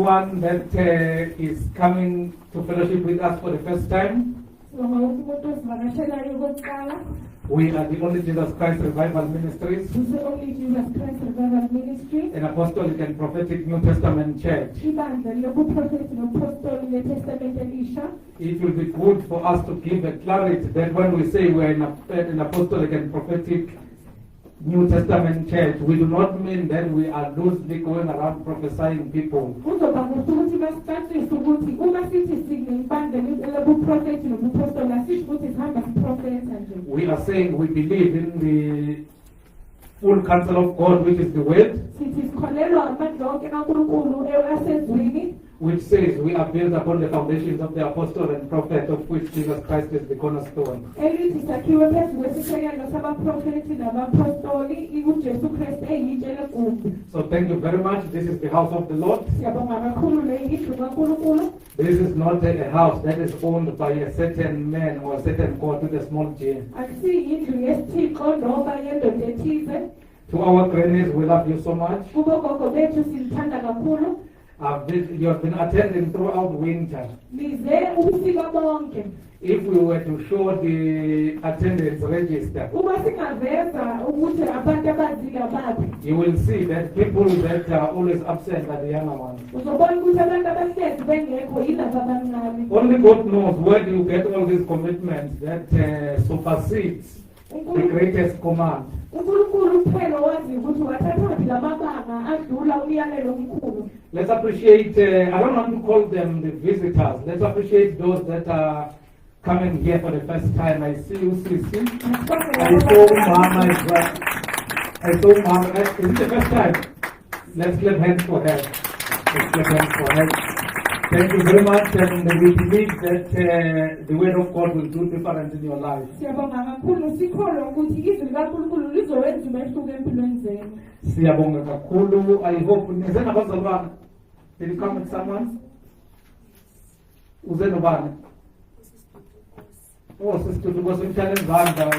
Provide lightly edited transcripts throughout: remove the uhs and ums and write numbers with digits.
everyone that is coming to fellowship with us for the first time. We are the Only Jesus Christ Revival Ministries, an apostolic and prophetic New Testament church. It will be good for us to give a clarity that when we say we are an apostolic and prophetic New Testament church, we do not mean that we are loosely going around prophesying people. We are saying we believe in the full counsel of God, which is the word, which says we are built upon the foundations of the apostle and prophet, of which Jesus Christ is the cornerstone. So thank you very much. This is the house of the Lord. This is not a house that is owned by a certain man or a certain God with a small g. To our grannies, we love you so much. You have been attending throughout winter. If we were to show the attendance register, you will see that people that are always absent are the younger ones. Only God knows where do you get all these commitments that supersedes the greatest command. Let's appreciate, I don't want to call them the visitors. Let's appreciate those that are coming here for the first time. I see you, Sissy. I saw Mama as well. I saw Mama. Is it the first time? Let's clap hands for her. Let's clap hands for her. Thank you very much, and we believe that the word of God will do different in your life. Siyabonga kakhulu. I hope nizena bazalwane. Did you come with someone? Uzena ubani? Oh, sister, because we challenge Zanda.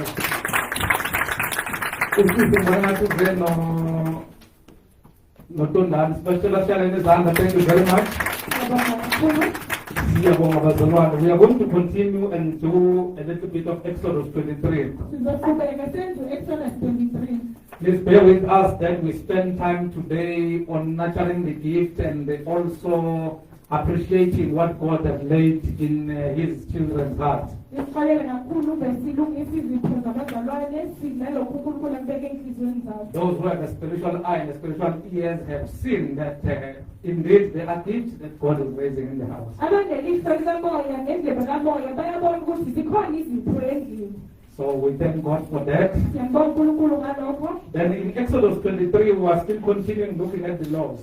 Special challenge Zanda. Thank you very much. We are going to continue and do a little bit of Exodus 23. Please bear with us that we spend time today on nurturing the gift and also appreciating what God has laid in His children's hearts. Those who have a spiritual eye and a spiritual ears have seen that indeed there are gifts that God is raising in the house. So we thank God for that. Then in Exodus 23, we are still continuing looking at the laws.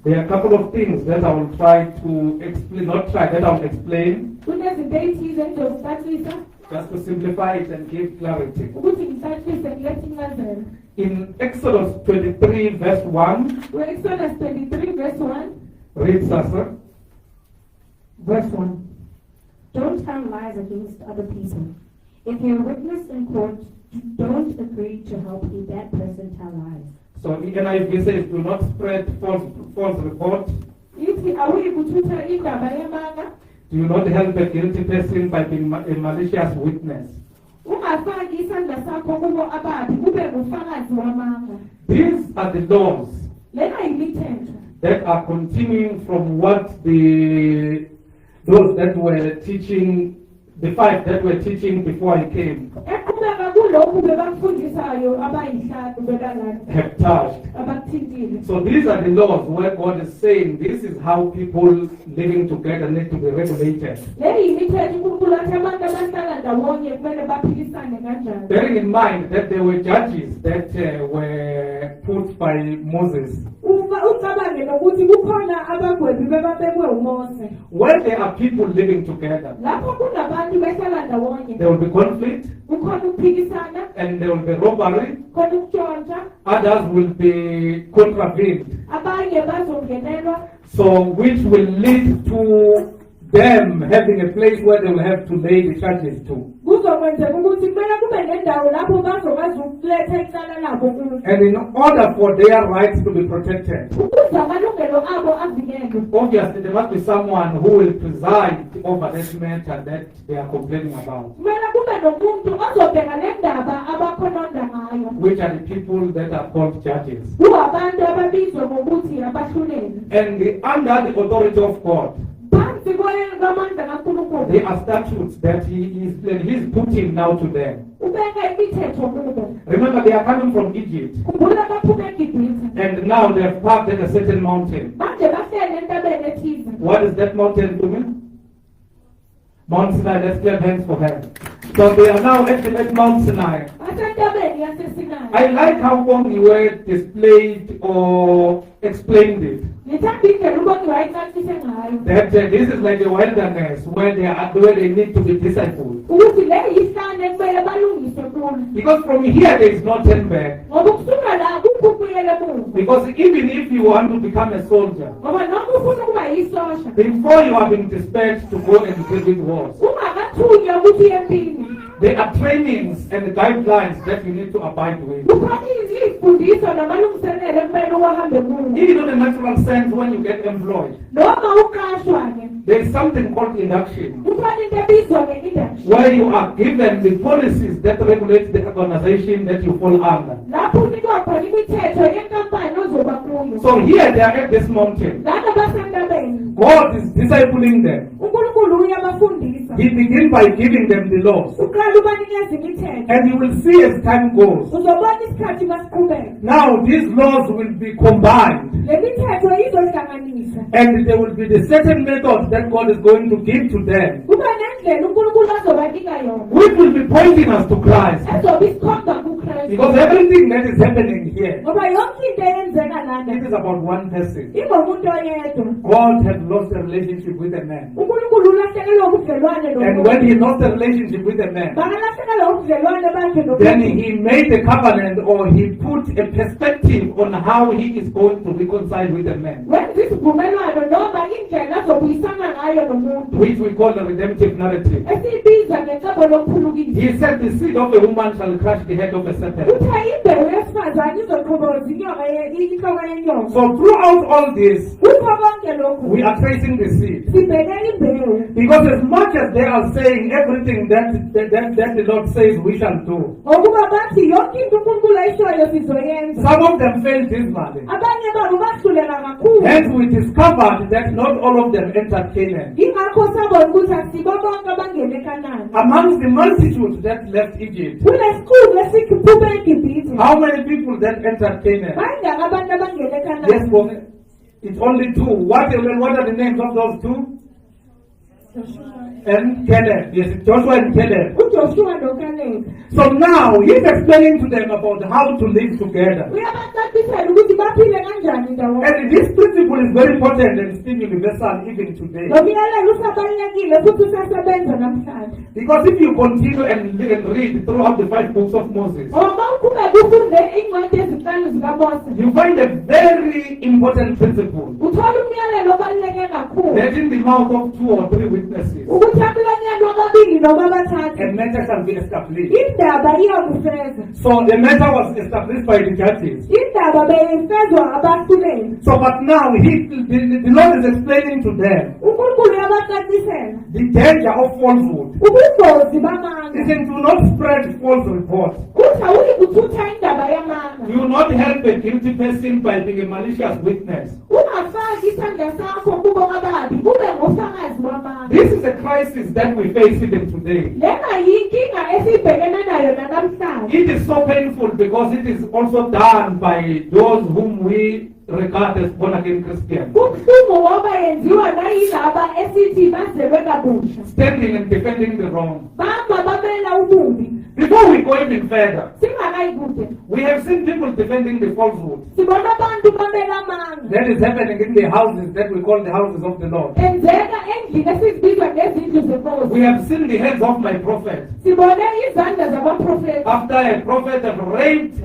There are a couple of things that I will try to explain, not try, that I will explain. Just to simplify it and give clarity. In Exodus 23 verse 1, read Sasa. Verse 1. Don't tell lies against other people. If you're a witness in court, don't agree to help a bad person tell lies. So in NIV says, do not spread false reports. Do not help a guilty person by being a malicious witness. These are the laws that are continuing from what those that were teaching, the five that were teaching before I came, have touched. So these are the laws where God is saying this is how people living together need to be regulated. Bearing in mind that there were judges that were put by Moses. When there are people living together, there will be conflict, and there will be robbery. Others will be contravened. So which will lead to them having a place where they will have to lay the charges to. Kuzokwenzeka ukuthi kumele kube nendawo lapho bazokwazi ukuletha icala labo kuyo. And in order for their rights to be protected, Ukuze amalungelo abo avikelwe. obviously there must be someone who will preside over that matter that they are complaining about, Kumele kube nomuntu ozobheka le ndaba abakhononda ngayo. which are the people that are called judges. Kuwabantu ababizwa ngokuthi abahluleli. And under the authority of God, Phansi kwamandla kaNkulunkulu. there are statutes that he's putting now to them. Ubeka imithetho kubo. Remember, they are coming from Egypt, Khumbula baphume eGibhithe. and now they have parked at a certain mountain. Manje bahlele entabeni ethize. What is that mountain doing? Mount Sinai. Let's clap hands for her. So they are now actually at Mount Sinai. Basentabeni yaseSinayi. I like how Bongiwe displayed or explained it. Ngithanda indlela uBongiwe ayicacise ngayo. That this is like a wilderness where they need to be discipled. Ukuthi le yihlane kumele balungiswe kulo. Because from here there is no turn back. Ngoba kusuka la kukho ukubuyela emuva. Because even if you want to become a soldier, Ngoba noma ufuna ukuba yisosha. before you have been dispatched to go and visit wars, Ungakathunywa ukuthi uye empini. there are trainings and guidelines that you need to abide with. Kukhona izifundiso namalungiselelo ekumele uwahambe kuwo. Even in a natural sense, when you get employed, Noma uqashwa-ke. there is something called induction, Kukhona into ebizwa nge-induction. where you are given the policies that regulate the organization that you fall under. Lapho unikwa khona imithetho yenkampani ozoba kuyo. So here they are at this mountain. Lana basentabeni. God is discipling them. uNkulunkulu uyabafundisa. He begins by giving them the laws. Uqala ubanikeza imithetho. And you will see as time goes. Uzobona isikhathi masiqhubeka. Now these laws will be combined. Le mithetho izohlanganisa. And there will be the certain methods that God is going to give to them, Kuba nendlela uNkulunkulu azobanika yona. which will be pointing us to Christ. Ezobe isikhomba kuKristu. Because everything that is happening here, Ngoba yonke into eyenzeka lana it is about one person. ingomuntu oyedwa. God had lost a relationship with a man. uNkulunkulu ulahlekelwe ubudlelwane And when he lost a relationship with a man, bangalahlekelwa ubudlelwane bakhe then he made a covenant, or he put a perspective on how he is going to reconcile with a man, wenza isivumelwano noma indlela azobuyisana ngayo nomuntu which we call the redemptive narrative. esiyibiza ngecebo lokuphulukisa. He said, the seed of a woman shall crush the head of a serpent. Kuthe imbewu yesifazane izoqhoboza inhloko yenyoka. So throughout all this, Kukho konke lokhu we are tracing the seed. sibheke imbewu. Because as much as they are saying everything that the Lord says we shall do, Ngokuba bathi yonke into uNkulunkulu ayishoyo sizoyenza. some of them failed dismally. Abanye babo bahluleka kakhulu. Hence we discovered that not all of them entered Canaan. Ingakho sabona ukuthi asibo bonke abangene eKhanani. Amongst the multitude that left Egypt, Kulesikhulu esikhuphume eGibhithe. how many people that entered Canaan? Bayingaki abantu abangene eKhanani? Yes, well, it's only two. What are the names of those two? And Caleb. Yes, Joshua and Caleb. uJoshua noKaleb. So now he's explaining to them about how to live together. Uyabacacisela ukuthi baphile kanjani ndawonye. And this principle is very important and still universal even today. Lo myalelo usabalulekile futhi usasebenza namhlanje. Because if you continue and read throughout the 5 books of Moses, Ngoba uqhubeka ufunde incwadi ezinhlanu zikaMose. you find a very important principle. Uthola umyalelo obaluleke kakhulu. That in the mouth of 2 or 3 witnesses, Ukuthi emlonyeni wababili noma abathathu. a matter shall be established. Indaba iyakufeza. So the matter was established by the judges. Indaba beyifezwa abahluleli. So but now the Lord is explaining to them uNkulunkulu uyabacacisela. the danger of falsehood. Ubungozi bamanga. Listen, do not spread false reports. Kuthi awuyi kuthutha indaba yamanga. You will not help a guilty person by being a malicious witness. Ungafaki isandla sakho kubo ababi kube ngofakazi wamanga. This is a crisis that we face even today. Lena yinkinga esibhekene nayo namhlanje. It is so painful because it is also done by those whom we regard as born again Christians, Kubuhlungu ngoba yenziwa nayilaba esithi bazelwe kabusha. standing and defending the wrong. Bamba bamela ububi. Before we go even further, Singakayi kude. we have seen people defending the falsehood. Sibona abantu bamela amanga. That is happening in the houses that we call the houses of the Lord. Enzeka endlini esizibizwa ngezindlu zenkosi. We have seen the hands of my prophet. Sibone izandla zabaprofeti. After a prophet have raped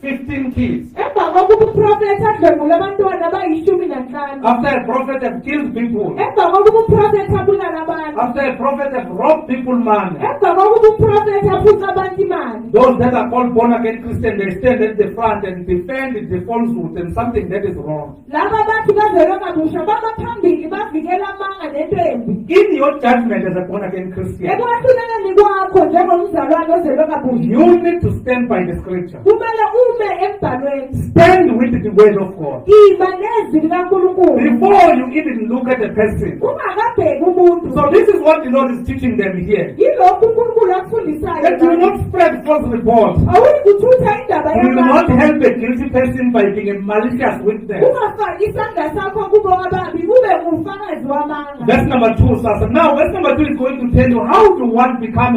15 kids. emva kokuba uprofethi adlwengule abantwana abayi-15 After a prophet have killed people. emva kokuba uprofethi abulala abantu After a prophet have robbed people money. emva kokuba uprofethi aphuca abantu imali Those that are called born again Christians, they stand at the front and defend the falsehood and something that is wrong. laba bathi bazelwe kabusha bama phambili bavikela amanga nentembi In your judgment as a born again Christian, ekwahluleleni kwakho njengomzalwane ozelwe kabusha you need to stand by the scripture. kumele ume embhalweni Stand with the word of God. iba nezwi likankulunkulu Before you even look at a person. ungakabheki umuntu So this is what the Lord is teaching them here. yilokhu unkulunkulu akufundisayo That you will not spread false reports. awuyi kuthutha indaba You will not yabantu help a guilty person by being a malicious witness. ungafaki isandla sakho kubo ababi ube ngufakazi wamanga Verse number 2, Sasa. Now, verse number 2 is going to tell you how to one become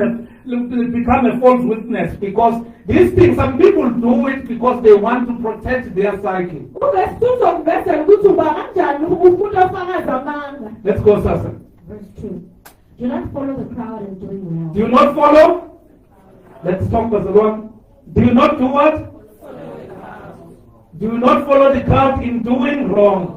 a false witness, because these things, some people do it because they want to protect their psyche. ungesifuzo kuvesela ukuthi uba kanjani ufuna ufakazi wamanga Let's go, Sasa. Verse 2. Do not follow the crowd in doing well. Do you not follow? Let's talk, Pastor 1. Do you not do what? Do you not follow the crowd in doing wrong?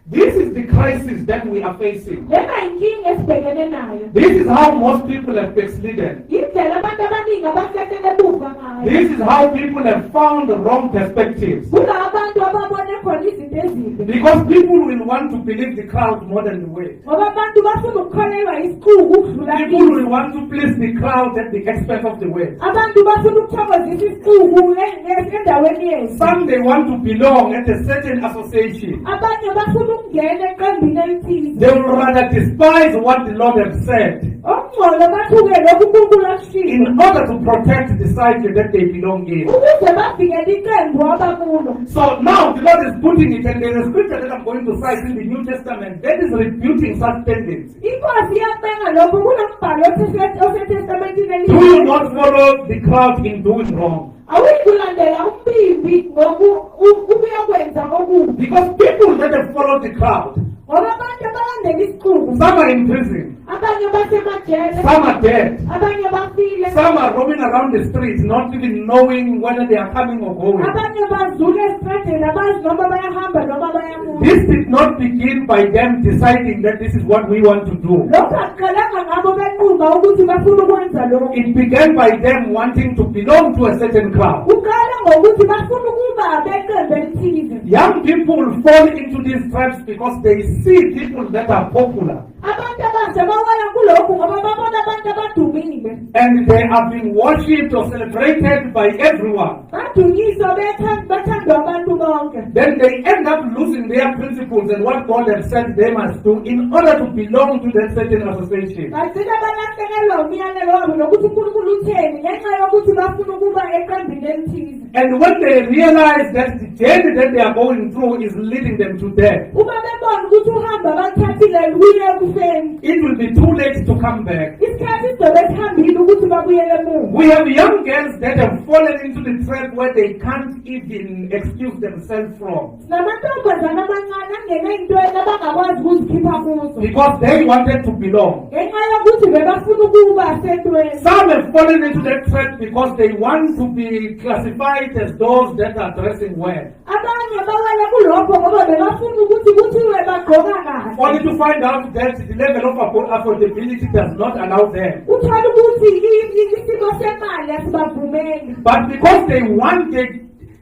This is the crisis that we are facing. lena inkinga esibhekene nayo This is how most people have backslidden. indlela abantu abaningi abahlehlele buva ngayo This is how people have found the wrong perspectives. kula abantu ababone khona izinto ezimbi Because people will want to believe the crowd more than the word. ngoba abantu bafuna ukukholelwa isixuku ukudlula People kithi. will want to please the crowd at the expense of the word. abantu bafuna ukuthokozisa isixuku endaweni yethu Some they want to belong at a certain association. abanye bafuna ukungena eqembini elithize They will rather despise what the Lord has said okungcono bathukele okunkulunkulu akushilo in order to protect the cycle that they belong in. ukuze bavikele iqembu abakulo So now the Lord is putting it, and there's a scripture that I'm going to cite in the New Testament that is rebuting such tendencies. inkosi iyabenga lokho kunombhalo osetestamentini Do you elihle not follow the crowd in doing wrong? awuyi kulandela umbimbi ukuyokwenza okubi Because people that have followed the crowd, ngoba abantu abalandela isixuku some are in prison, abanye basemajele some are dead, abanye bafile some are roaming around the streets not even knowing whether they are coming or going. abanye bazula esitradeni abazi noma bayahamba noma bayamuka This did not begin by them deciding that this is what we want to do. lokhu akuqalanga ngabo benquma ukuthi bafuna ukwenza lokhu It began by them wanting to belong to a certain crowd. uqala ngokuthi bafuna ukuba beqembu elithize Young people fall into these traps because they see people that are popular abantu abasha bawela kulokhu ngoba babona abantu abadumile and they are being worshipped or celebrated by everyone. badunyiswa bathandwa abantu bonke Then they end up losing their principles and what God has said they must do in order to belong to that certain association. bagcina balahlekelwa umyalelo wabo nokuthi unkulunkulu utheni ngenxa yokuthi bafuna ukuba eqembini elithize And when they realize that the journey that they are going through is leading them to death, uma bebona ukuthi uhambe abathathile luye ekufeni it will be too late to come back. isikhathi sizobe sihambile ukuthi babuyele emuva We have young girls that have fallen into the trap where they can't even excuse themselves from namantombazana amancane angena ey'ntweni abangakwazi ukuzikhipha kuzo because they wanted to belong. ngenxa yokuthi bebafuna ukuba sentweni Some have fallen into that trap because they want to be classified as those that are dressing well, abanye bawele kulokho ngoba bebafuna ukuthi kuthiwe bagqoka kahle only to find out that the level of affordability does not allow them. uthole ukuthi isimo semali asibavumeli But because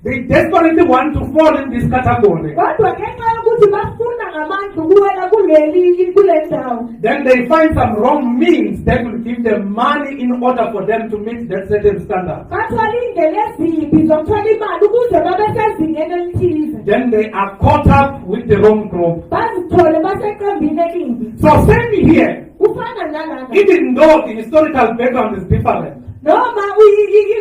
they desperately want to fall in this category, kodwa ngenxa yokuthi bafuna ngamandla ukuwela kule ndawo then they find some wrong means that will give them money in order for them to meet that certain standard. bathola iy'ndlela ezimbi zokuthola imali ukuze babe sezingeni elithize Then they are caught up with the wrong group. bazithole baseqembini elimbi So same here, kufana nalana even though the historical background is different, noma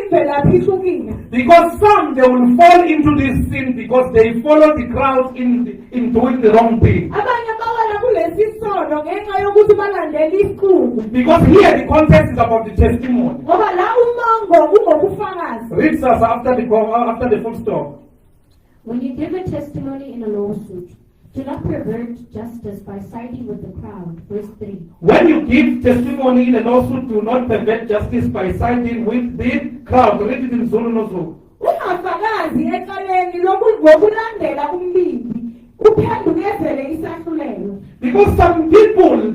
imvelaphi ihlukile because some they will fall into this sin because they follow the crowd in doing the wrong thing. abanye bawela kulesi sono ngenxa yokuthi balandela isikhulu Because here the context is about the testimony. ngoba la umongo ungobufakazi Read us after the full stop. When you give a testimony in a lawsuit, do not pervert justice by siding with the crowd. Verse 3. When you give testimony in a lawsuit, do not pervert justice by siding with the crowd. Read it in Zulu no Zulu. ungafakazi ulwazi ecaleni ngokulandela umbimbi uphendukezele isahlulelo. Because some people,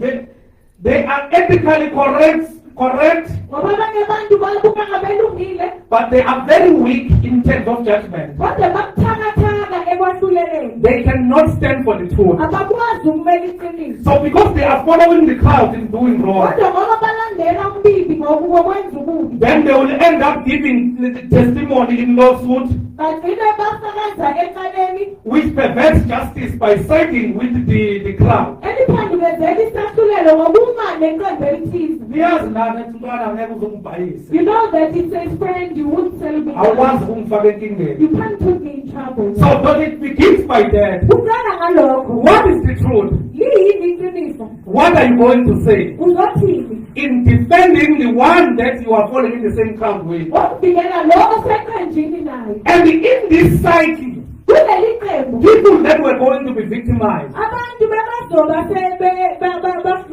they are ethically correct, Ngoba abanye abantu babuka ngabelungile but they are very weak in terms of judgment. kodwa babuthakathaka ekwahluleleni. They cannot stand for the truth. Abakwazi ukumela iqiniso. So because they are following the crowd in doing wrong, Kodwa ngoba balandela umbimbi ngokwenza ububi. then they will end up giving the testimony in lawsuit Bagcine bafakaza ecaleni which perverts justice by siding with the crowd. eliphendukezela isahlulelo ngokuma neqembu elithize. Niyazi nani umntwana ngeke uzongibhayisa. You know that it says, friend, you won't sell me. Awukwazi ukungifaka enkingeni. You can't put me in trouble. So but it begins by that. Kuqala ngalokho. What is the truth? Liyini iqiniso? What are you going to say? Uzothini? In defending the one that you are following in the same crowd with. Ngokuvikela lo oseqenjini naye. And in this psyche, Kuleli qembu people that were going to be victimized abantu bebazoba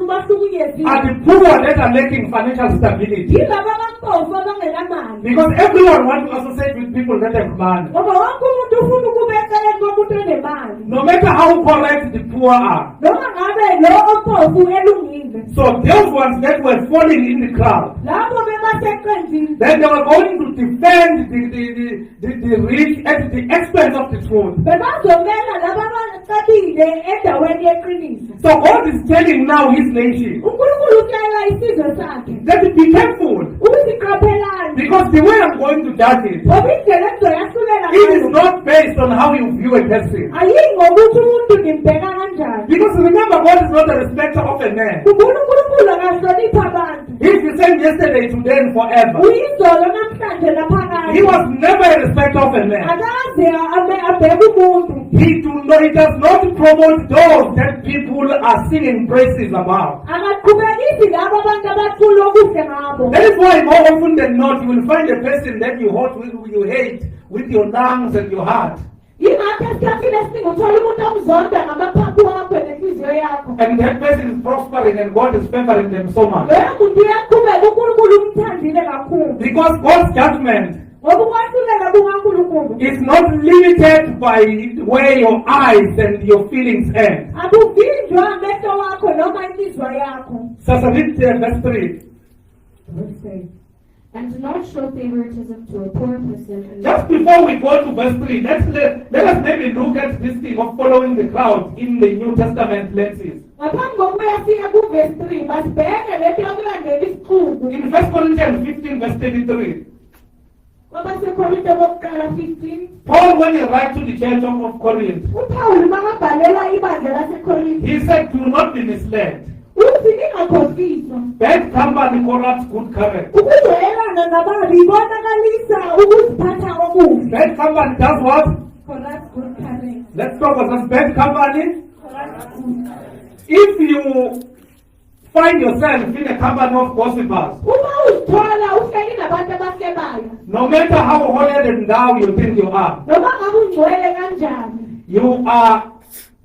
bahlukunyeziwe. are the poor that are lacking financial stability. Yilaba bampofu abangenamali. Because everyone wants to associate with people that have money. Ngoba wonke umuntu ufuna ukuba eceleni komuntu onemali. No matter how correct the poor are. Noma ngabe lo ompofu elungile. So those ones that were falling in the crowd, Labo bebaseqenjini. then they were going to defend the rich at the expense of the truth. Bebazomela laba abacabile endaweni yeqiniso. So God is telling now his nation uNkulunkulu utshela isizwe sakhe that be careful, ukuthi qaphelani because the way I'm going to judge it, ngoba indlela engizoyahlulela it is ngayo not based on how you view a person. ayiyi ngokuthi umuntu nimbheka kanjani. Because remember, God is not a respecter of a man. Khumbula uNkulunkulu akahloniphi abantu. He's the same yesterday, today, and forever. Uyizolo namhlanje naphakade. He was never a respecter of a man. Akaze abheke umuntu. He does not promote those that people are singing praises about. Akaqhubekisi labo abantu abathula okuhle ngabo. That is why more often than not, you will find a person that you hate with your lungs and your heart. Yingakho esikhathini esiningi uthola umuntu omzonda ngamaphaphu wakho nenhliziyo yakho. And that person is prospering and God is favoring them so much. Loyo muntu uyaqhubeka uNkulunkulu umthandile kakhulu. Because God's judgment Ngoba ukwahlulela kukaNkulunkulu is not limited by where your eyes and your feelings end. akuvinjwa amehlo wakho noma inhliziyo yakho. So read verse 3. And do not show favoritism to a poor person. And Just before we go to verse 3, let us maybe look at this thing of following the crowd in the New Testament lenses. Ngaphambi kokuyafika kuvesi 3 masibheke lento yokulandela isiqubu. In 1 Corinthians 15 verse 33, KwabaseKorinte bokuqala 15 Paul, when he writes to the church of Corinth, uPaul makabhalela ibandla laseKorinte he said, do not be misled. uthi ningakhohliswa. Bad company corrupts good character. Ukujwayelana nababi ibonakalisa ukuziphatha okuhle. Bad company does what? Corrupt good character. Let's talk about this bad company. Corrupt good. If you find yourself in a company of gossipers, Uma uzithola uhleli nabantu abahlebayo no matter how holier and thou you think you are, noma ngabe ungcwele kanjani you are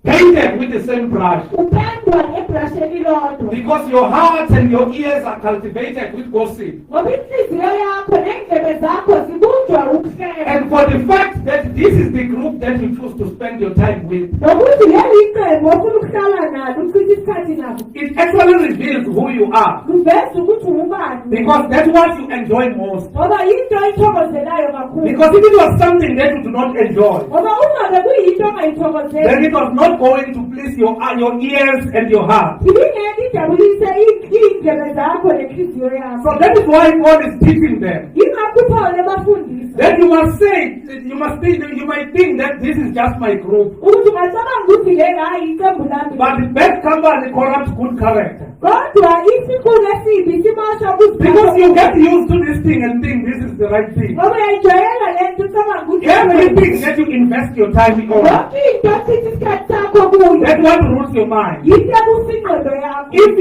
painted with the same brush. uphendwa ebrasheni lodwa Because your heart and your ears are cultivated with gossip. ngoba inhliziyo yakho nendlebe zakho zibunjwa ukuhleba And for the fact that this is the group that you choose to spend your time with, nokuthi leli qembu ofuna ukuhlala nalo uchitha isikhathi nabo it actually reveals who you are. kuveza ukuthi ubani Because that's what you enjoy most. ngoba yinto ayithokozelayo kakhulu Because if it was something that you do not enjoy, ngoba uma bekuyinto then ongayithokozeli it was not going to please your ears and your heart. ibingeke ijabulise iy'ndlebe zakho nenhliziyo So yakho that is why God is teaching them. yingakho uPaul ebafundisa That you must say, you might think that this is just my group. ukuthi ungacabanga ukuthi leli hayi iqembu lami But the bad company corrupts good character. kodwa isikhulu esibi simosha Because you ukuziphatha get used to this thing and think this is the right thing. ngoba uyayijwayela le nto ucabanga ukuthi Everything that you invest your time in, yonke into ochitha isikhathi sakho kuyo that's what rules your mind. yinto ebusa ingqondo yakho If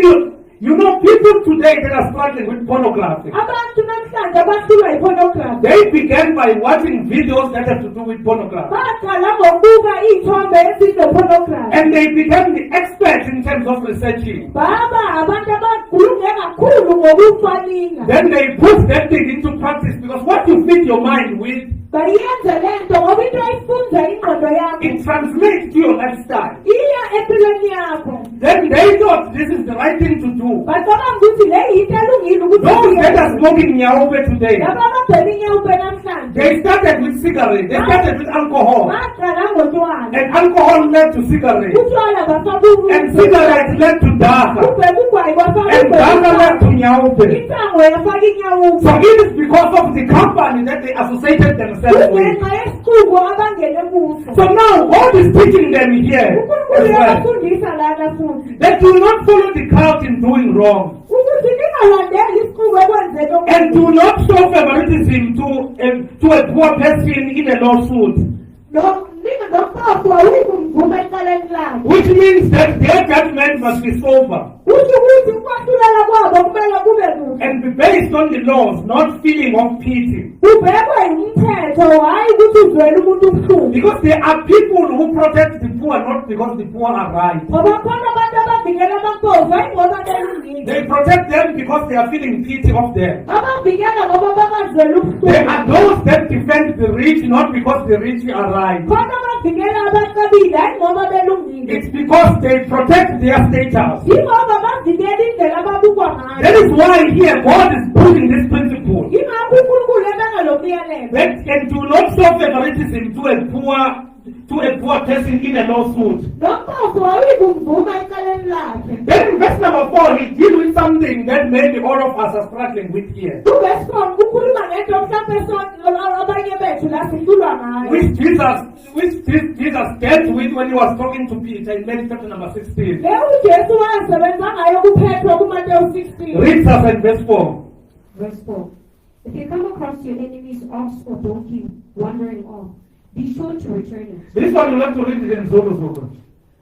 you know people today that are struggling with pornography, abantu namhlanje abahlulwa yipornography they began by watching videos that have to do with pornography. baqala ngokubuka iy'thombe ezinepornography And they became the experts in terms of researching. baba abantu abakhulume kakhulu ngokucwaninga Then they put that thing into practice because what you feed your mind with bayenze le nto ngoba into ayifunza ingqondo yakho It translates to your lifestyle. iya empilweni yakho. Then they thought this is the right thing to do. Bacabanga ukuthi le yinto elungile ukuthi Those that are smoking nyaope today, laba ababhema inyawupe namhlanje they started with cigarettes, they started with alcohol. baqala ngotshwala, And alcohol led to cigarettes. utshwala bafaka And cigarettes led to daka. ubhema ugwayi bafaka And daka led to nyaope. intsango yafaka inyawupe. So it is because of the company that they associated themselves with. kungenxa yesixuku abangene kuso. So now God is teaching them here unkulunkulu as well uyabafundisa lana futhi that do not follow the crowd in doing wrong. ukuthi ningalandeli isixuku ekwenzeni And do not show favoritism to a poor person in a lawsuit. Nokhohlwa uyikumvuma ecaleni lakhe. Which means that their judgment must be sober kusho ukuthi ukwahlulela kwabo kumele kube kuhle and be based on the laws, not feeling of pity. kubhekwe umthetho hhayi ukuthi uzwele umuntu ubuhlungu. Because there are people who protect the poor not because the poor are right. Ngoba khona abantu abavikela amankosi hhayi ngoba belungile. They protect them because they are feeling pity of them. Abavikela ngoba babazwela There are ubuhlungu. those that defend the rich not because the rich are right. Khona abavikela abaqabile hhayi ngoba belungile. It's because they protect their status. Yingoba bavikela indlela ababukwa ngayo. That is why here God is putting this principle. Yingakho unkulunkulu ebanga lo myalelo. That and do not show favoritism to a poor person in a lawsuit. Nokhohlwa uyikumvuma ecaleni lakhe. Then in verse number 4, he deals with something that maybe all of us are struggling with here. Kuvesi4 kukhuluma ngento mhlawumbe abanye bethu la sihlulwa ngayo. Which Jesus dealt with when he was talking to Peter in Matthew chapter number 16. Le uJesu wayesebenza ngayo kuphethwe kuMateyu 16. Read us at verse 4. Verse 4. If you come across your enemy's ox or donkey wandering off, be sure to return it. This one you have to read it in Zulu.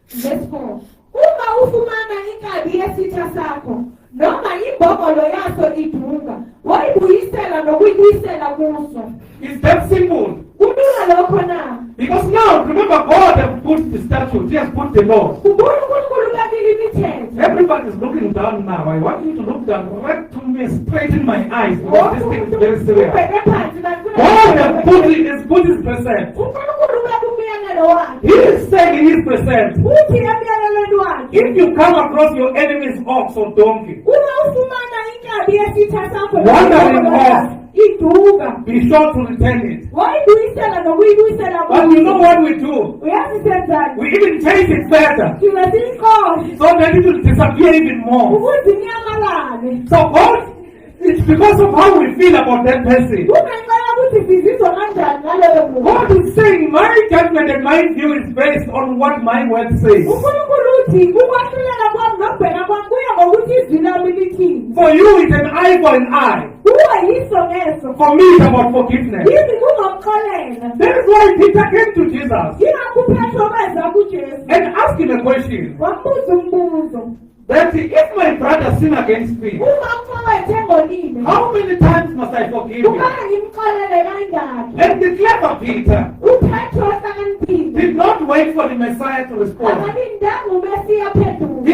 Verse 4. Uma ufumana inkabi yesitha sakho, noma imbongolo yaso idunga, wayibuyisela nokuyibuyisela kuso. It's that simple. Kulula lokho na. Because now, remember, God has put the statute, he has put the law. Khumbula uNkulunkulu ubekile imithetho. Everybody is looking down now. I want you to look down right to me, straight in my eyes, because this thing is very serious. Ubheke phansi kanti God has put his percent. uNkulunkulu ubeka umyalelo wakhe. He is saying in his percent, Uthi emyalelweni wakhe, if you come across your enemy's ox or donkey, uma ufumana inkabi yesitha sakho Wandering off. idunga, be sure to return it. wayibuyisela nokuyibuyisela But you know what we do? uyazi senzani? We even change it further Sibe siyixoshe so that it will disappear even more. ukuze inyamalale. So God, it's because of how we feel about that person. Kungenxa yokuthi sizizwa kanjani ngaloyo muntu. God is saying my judgment and my view is based on what my word says. uNkulunkulu uthi ukwahlulela kwami nokubheka kwami kuya ngokuthi izwi lami lithini. For you, it's an eye for an eye. Kuwe yiso ngeso. For me, it's about forgiveness. Yini kungomxolela. That is why Peter came to Jesus Yingakho uPetro weza kuJesu and asked him a question. wambuza umbuzo. That if my brother sin against me, Uma umfowethu engonile, how many times must I forgive him? kumele ngimxolele kangaki? And the clever Peter uPetro ohlakaniphile. did not wait for the Messiah to respond. Akalindanga uMesiya aphendule.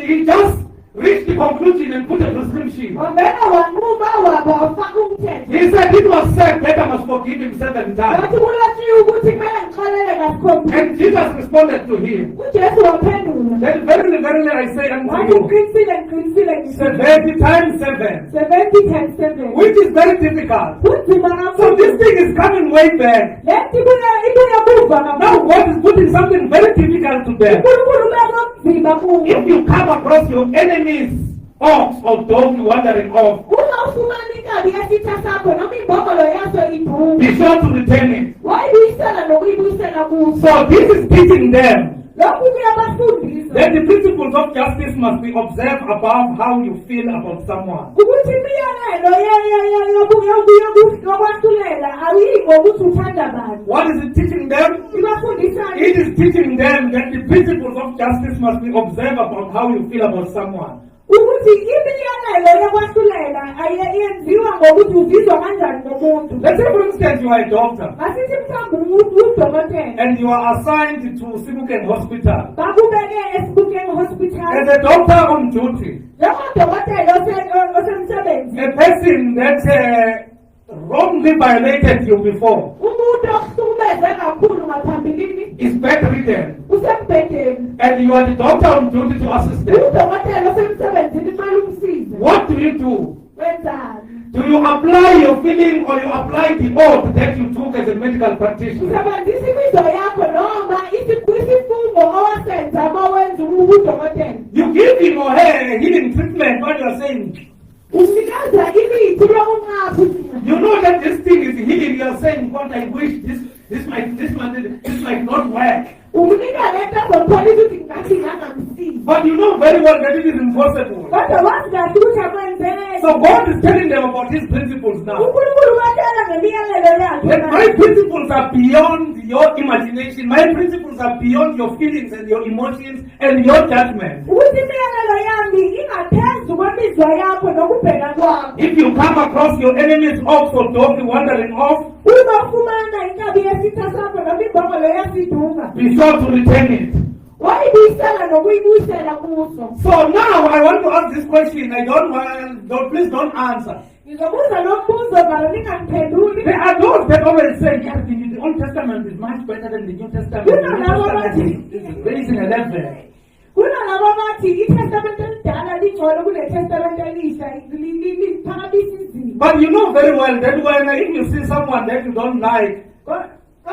He just reached the conclusion and put a prescription. Wavele wanquma wafaka umthetho. He said it was said that I must forgive him 7 times. Wathi kulotshiwe ukuthi kumele ngixolele kasikhombisa. And Jesus responded to him. uJesu waphendula. Then verily, verily I say unto Wathi you, ngiqinisile ngithi 70 times 7, 70 times 7. which is very difficult. Kunzima So kakhulu. this thing is coming way back. Lento ibuya kuva Now kakhulu. God is putting something very difficult to them. uNkulunkulu ubeka okunzima kubo. If you come across your enemy's ox or donkey wandering off, Uma ufumana inkabi yesitha sakho noma imbongolo yaso idunga, be sure to return it. wayibuyisela nokuyibuyisela kuso. So this is teaching them Lokhu kuyabafundisa that the principles of justice must be observed above how you feel about someone. ukuthi imiyalelo yokwahlulela ayiyi ngokuthi uthanda bani. What is it teaching them? Ibafundisa It is teaching them that the principles of justice must be observed about how you feel about someone. ukuthi imiyalelo yokwahlulela yenziwa ngokuthi uzizwa kanjani ngomuntu. Let's say, for instance, you are a doctor Masithi mhlawumbe udokotela and you are assigned to Sibuken Hospital. bakubeke eSibukeng Hospital As a doctor on duty, njengodokotela osemsebenzi a person that wrongly violated you before umuntu okuhlukumeze kakhulu ngaphambilini is bedridden usembhedeni and you are the doctor on duty to assist them, udokotela osemsebenzini kumele umsize what do you do? wenzani Do you apply your feeling or you apply the oath that you took as a medical practitioner? usebenzisa imizwa yakho noma isifungo owasenza uma wenza ubudokotela You give him or her a healing treatment, what you are saying. unikeza imithi lokunqaphi You know that this thing is healing. You are saying, God, I wish this might not work. ukunika lento azopholisa ukuthi ngathi ngangamsizi But you know very well that it is impossible. kodwa wazi kahle ukuthi akwenzeki So God is telling them about His principles now. unkulunkulu watshela ngemiyalelo yakhe That my principles are beyond your imagination. My principles are beyond your feelings and your emotions and your judgment. ukuthi imiyalelo yami ingaphezu kwemizwa yakho nokubheka kwakho If you come across your enemy's ox or dog wandering off, uma ufumana inkabi yesitha sakho noma imbongolo yasidunga be sure to return it. wayibuyisela nokuyibuyisela kuso So now I want to ask this question. Please don't answer. ngizobuza lo mbuzo balo ningangiphenduli There are those that always say, yes, the Old Testament is much better than the New Testament. The New Testament is raising a level. kunalabo bathi itestamenti elidala lingcono kunetestamenti elisha liphakamisa izinto But you know very well that if you see someone that you don't like,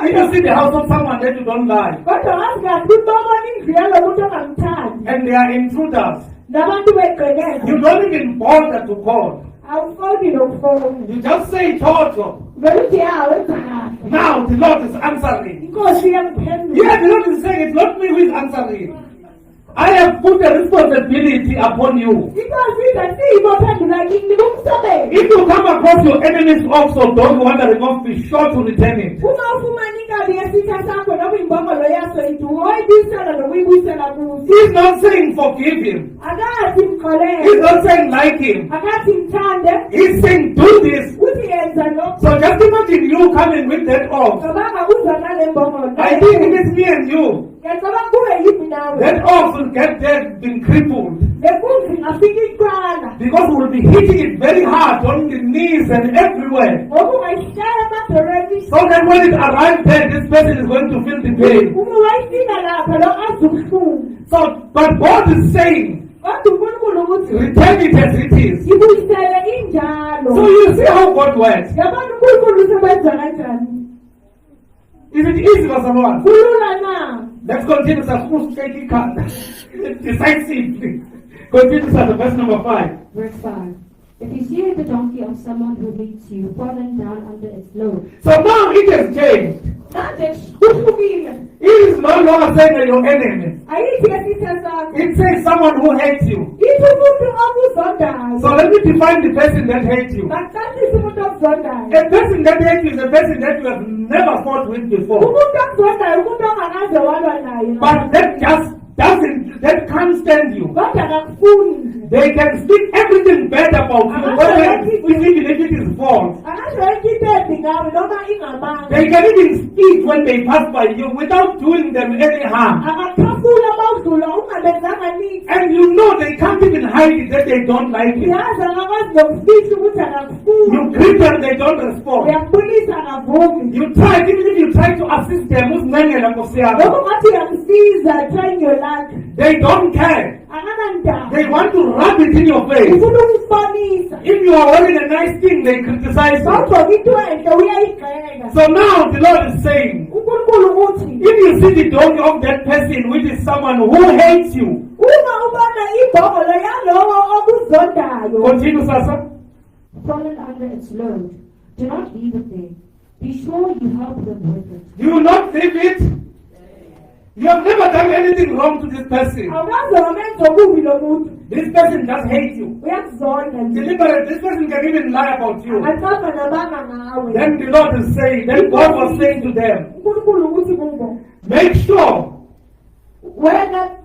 if you see the house of someone that you don't like, kodwa wazi kahle ukuthi babona indlu yalo muntu ongamthandi and they are intruders, nabantu begqekeza you don't even bother to call. awufoni nokufoni You just say, Toto. vele uthi ya wenza kahle Now the Lord is answering. inkosi iyangiphendula Yeah, the Lord is saying, it's not me who is answering. I have put a responsibility upon you. inkosi ithi siyibophendula kini kumsebenzi If you come across your enemy's ox or dog wandering off, be sure to return it. uma ufumana inkabi yesitha sakho noma imbongolo yaso iduka wayibuyisela nokuyibuyisela kuso He's not saying forgive him. akathi He's mkholele not saying like him. akathi mthande He's saying do this. uthi yenza lokho So just imagine you coming with that ox. cabanga kuza nale mbongolo I think it is me and you. ngiyacabanga kube yibi nawe That ox will get there being crippled. lekunzi ngafika iqala Because we'll be hitting it very hard on the knees and everywhere. ngoba ungayihlala emadoreni So that when it arrives there, this person is going to feel the pain. uma wayifika lapha lo azubuhlungu So, but God is saying, kodwa unkulunkulu ukuthi return it as it is. ibuyisele injalo So you see how God works. yabona unkulunkulu usebenza kanjani Is it easy, Pastor Noah? kulula na Let's continue. Decisively. Continue to verse number 5. Verse 5. If you see the donkey of someone who leads you fallen down under its load, So now it has changed. manje kuhlukile It is no longer saying that your enemy. ayithi esitha sakho It says someone who hates you. ithi umuntu okuzondayo So let me define the person that hates you. baqalisa umuntu okuzondayo A person that hates you is a person that you have never fought with before. umuntu okuzondayo umuntu ongakaze walwa naye But that can't stand you. kodwa akakufuni They can speak everything bad about you, even if it is false. akasho yonke into embi ngawe noma ingabanga They can even speak when they pass by you without doing them any harm. akakhafula bawudlula ungabenzanga nini And you know they can't even hide it that they don't like it. yazi akakwazi nokufihla ukuthi akakufuni You greet them, they don't respond. uyambulisa akavumi You try, even if you try to assist them, lokho ngathi uyamsiza trying your luck they don't care. akanandaba They want to rub it in your face. ufuna ukubonisa If you are wearing a nice thing, they criticize you. bawugcoka into enhle uyayigxeka So now the Lord is saying, unkulunkulu uthi if you see the dog of that person, which is someone who hates you, uma ubona imbongolo yalowo okuzondayo continue, Sasa. fallen under its load, do not leave it there. Be sure you help them with it. Do you not leave it? You have never done anything wrong to this person. awukaze wamenza okubi lo muntu This person just hates you. uyakuzonda nje Deliberate, this person can even lie about you. acamba nabanga ngawe Then the Lord is saying, then God was saying to them, unkulunkulu ukuthi kubo make sure wena-ke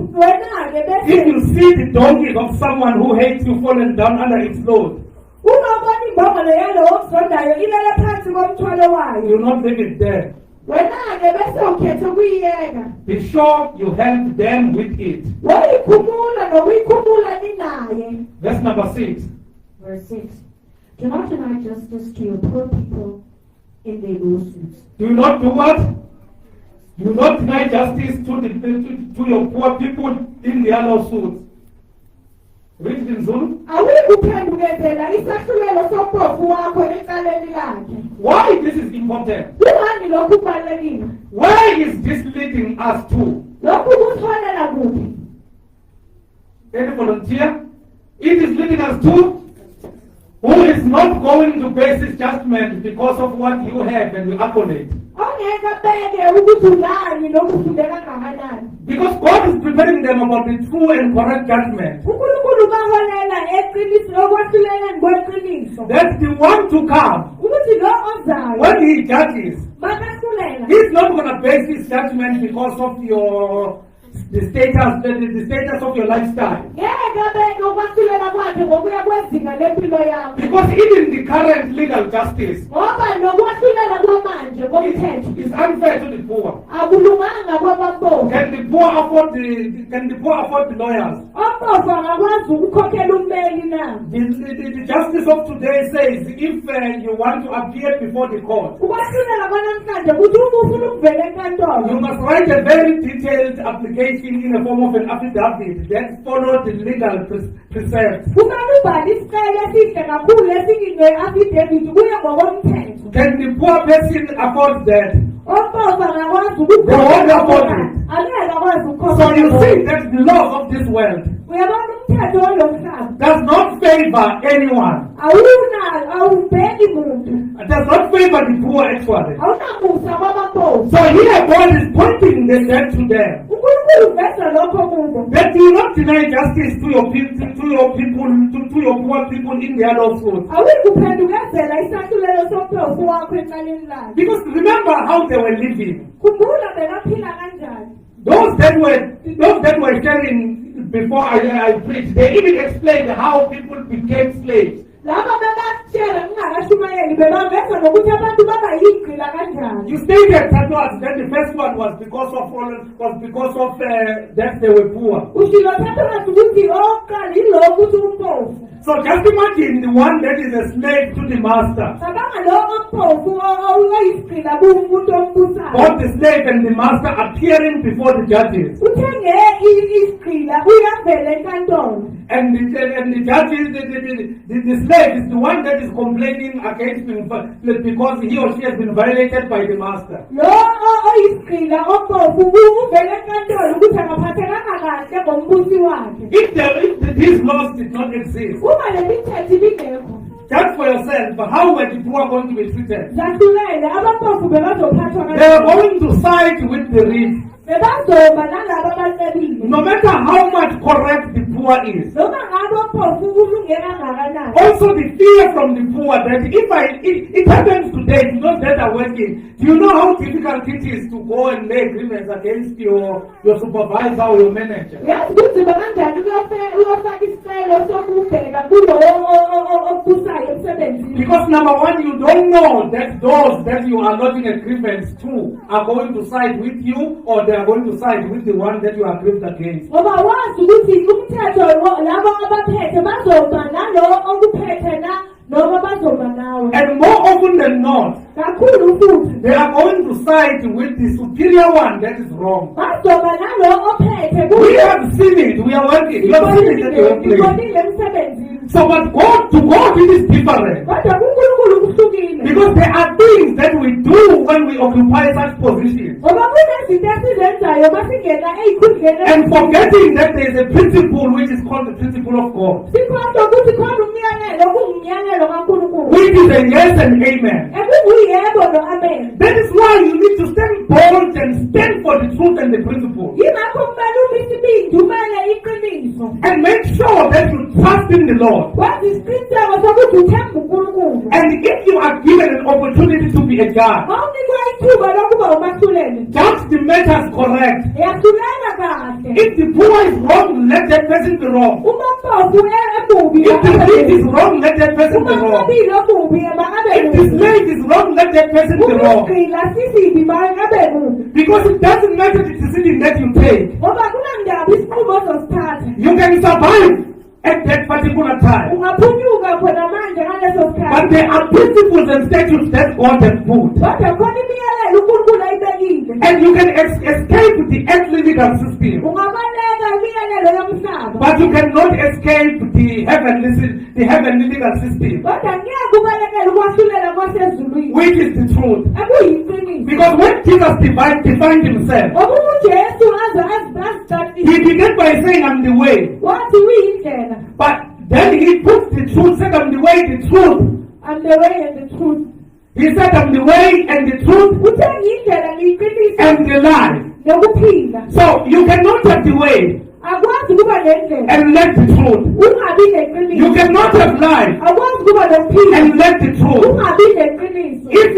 if bese you see the donkeys of someone who hates you falling down under its load, uma ubona imbongolo yalowo okuzondayo ilele phansi komthwalo wayo do not leave it there. wena-ke bese ukhetha ukuyiyeka Be sure you help them with it. wayikhumula nokuyikhumula ninaye Verse number 6. Verse 6. Do not deny justice to your poor people in their lawsuits. Do not do what? Do not deny justice to your poor people in their lawsuits. Read it in Zulu. awuyikuphendukela isahlulelo sompofu wakho ecaleni lakhe. Why this is important? Kungani lokhu kubalulekile? Where is this leading us to? Lokhu kutholela kuphi? Any volunteer? It is leading us to who is not going to base his judgment because of what you have and you accolade. Ongeke abeke ukuthi ungani noma ufundeka kangakanani. Because God is preparing them about the true and correct judgment. uNkulunkulu baholela eqinisweni okwahluleleni kweqiniso. That the one to come, Ukuthi lo ozayo when he judges, makahlulela. he's not going to base his judgment because of the status of your lifestyle. Ngeke abeke ukwahlulela kwakhe ngokuya kwezinga lempilo yakho. Because even the current legal justice Ngoba nokwahlulela kwamanje komthetho is unfair to the poor. akulunganga kwabampofu. Can the poor afford the lawyers? Ompofu angakwazi ukukhokhela ummeli na. The justice of today says if you want to appear before the court, Ukwahlulela kwanamhlanje kuthi uma ufuna ukuvela enkantolo you must write a very detailed application in the form of an affidavit that follows the legal precepts. kumele ubhale isicelo esihle kakhulu esiyine-affidavit kuye ngokomthetho. Can the poor person afford that? Ompofu angakwazi They won't afford it. angeke akwazi So ukukhokhela. you see that the laws of this world Uyabona umthetho walomhlaba does not favor anyone. awubheki muntu, It does not favor the poor actually. awunamusa kwabampofu. So here God is pointing that to them. uNkulunkulu uveza lokho kubo. That you not deny justice to your people, to your poor people in their lawsuits. Awuyikuphendukezela isahlulelo sompofu wakho ecaleni lakhe. Because remember how they were living. Khumbula bekaphila kanjani. Those that were sharing before I preached, they even explained how people became slaves. Laba bebatshela ngingakashumayeli bebaveza nokuthi abantu baba yigqila kanjani. You stated that the first one was because of that they were poor. Ushilo thatha ukuthi oqala yilokhu ukuthi umpofu. So just imagine the one that is a slave to the master. Cabanga lo ompofu oyisigqila bumuntu ombusayo. Both the slave and the master appearing before the judges. Uthenge isigqila uyavela enkantolo. And the judges, the slave is the one that is complaining against him because he or she has been violated by the master. Lo oyisigqila ompofu uvela enkantolo ukuthi angaphathekanga kahle ngombusi wakhe. If these laws did not exist, Uma le mithetho ibingekho, judge for yourself, how were the poor going to be treated? zahlulele abampofu bebazophathwa They are kanjani. going to side with the rich. Bebazoba nalaba abacebile. No matter how much correct the poor is. Noma ngabe ompofu ulunge kangakanani. Also the fear from the poor that it happens today, it's not that are working. Do you know how difficult it is to go and make agreements against your supervisor or your manager? Yazi ukuthi bekanjani uyofaka isicelo sokubheka kulo obusayo emsebenzini. Because number one, you don't know that those that you are lodging a grievance to are going to side with you or they are going to side with the one that you are grieved against. Ngoba wazi ukuthi umthetho labo abaphethe bazoba nalo okuphethe na noma bazoba nawe. And more often than not, Kakhulu futhi they are going to side with the superior one that is wrong. bazoba nalo ophethe We have seen it, we are working, we have seen it at the workplace. ngibonile emsebenzini. So but to God it is different. Kodwa uNkulunkulu kuhlukile. Because there are things that we do when we occupy such positions. Ngoba kunezinto esizenzayo masingena ey'khundleni And forgetting that there is a principle which is called the principle of God. sikhohlwa ukuthi khona umyalelo kungumyalelo kaNkulunkulu. Which is a yes and amen. Ekunguyebo no-amen. That is why you need to stand bold and stand for the truth and the principle. Yingakho kumele ube isibindi umele iqiniso. And make sure that you trust in the Lord. Wazi isiqiniseko sokuthi uthemba uNkulunkulu. And if you are given an opportunity to be a judge, Mawunikwa ithuba lokuba umahluleli, judge the matters correct. yahlulela kahle. If the poor is wrong, let that person be wrong. Uma mpofu emubi If the rich is wrong, let that person be uma wrong. mobile omubi makabe If the slave is wrong, let that person be wrong. umugqila sisibi makabe mubi. Because it doesn't matter the decision that you take. Ngoba kunandaba isinqumo ozosithatha. You can survive at that particular time. Ungaphunyuka khona manje ngaleso sikhathi. But there are principles and statutes that God has put. kodwa khona imiyalelo uNkulunkulu ayibekile. And you can escape the earthly legal system. Ungabaleka imiyalelo yomhlaba. But you cannot escape the heavenly legal system, Kodwa ngeke ubalekele ukwahlulela kwasezulwini. which is the truth. Ekuyiqiniso. Because when Jesus defined himself, Ngoba uJesu azicacisa. he began by saying, I'm the way. Wathi uyindlela. But then he put the truth, said, I'm the way, the truth. I'm the way and the truth. He said, I'm the way and the truth Uthe ngiyindlela ngiyiqiniso and the life. nokuphila. So you cannot have the way Akwazi ukuba nendlela and let the truth. ungabi You neqiniso. cannot have life Akwazi ukuba nokuphila and let the truth. ungabi neqiniso. If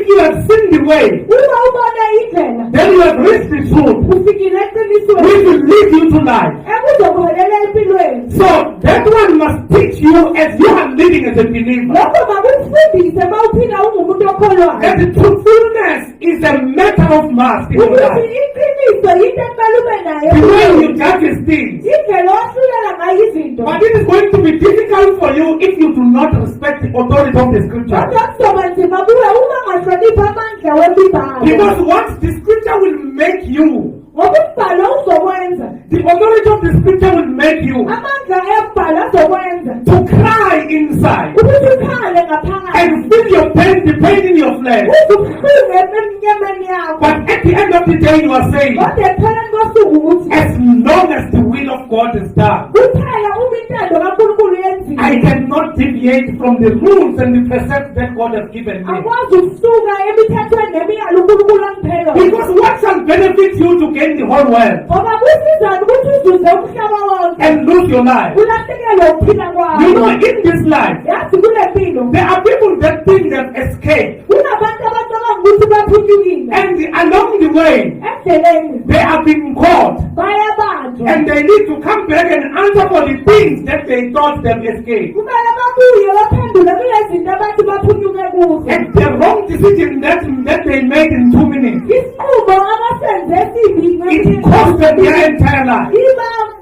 you have seen the way, Uma ubona indlela then you have reached the truth, ufikile eqinisweni which will lead you to life. ekuzokuholela empilweni. So that one must teach you as you are living as a believer. Lokho makufundise mawuphila ungumuntu okholwayo. That the truthfulness is a matter of must in your Ukuthi life. iqiniso yinto ekumele ube nayo. The way you judge things. Indlela ohlulela ngayo izinto. But it is going to be difficult for you if you do not respect the authority of the scripture. Kodwa kuzoba nzima kuwe uma ungahloniphi amandla wemibhalo. Because what the scripture will make you, Ngoba umbhalo uzokwenza. the authority of the scripture will make you Amandla embhalo azokwenza. to cry inside Ukuthi ukhale ngaphakathi. and feel your pain, the pain in your flesh. Uzubuhlungu emnyameni yakho. But at the end of the day, you are saying, Kodwa ekupheleni kosuku ukuthi as long as the will of God is done, kuphela uma intando kaNkulunkulu yenziwe. I cannot deviate from the rules and the precepts that God has given me. Akwazi ukusuka emithethweni nemiyalo uNkulunkulu angiphe yona. Because what shall benefit you to gain the whole world Ngoba kusizani ukuthi uzuze umhlaba wonke. and lose your life? Ulahlekelwe ukuphila You know, kwakho. in this life, Yazi kule mpilo there are people that think they've escaped, kunabantu abacabanga ukuthi baphunyukile. and along the way, Endleleni they are being caught, bayabanjwa. and they need to come back and answer for the things that they thought they've escaped. Kumele babuye baphendule kule zinto abathi baphunyuke kuzo. And the wrong decision that they made in 2 minutes, Isinqumo abasenze sibi it cost them their entire life.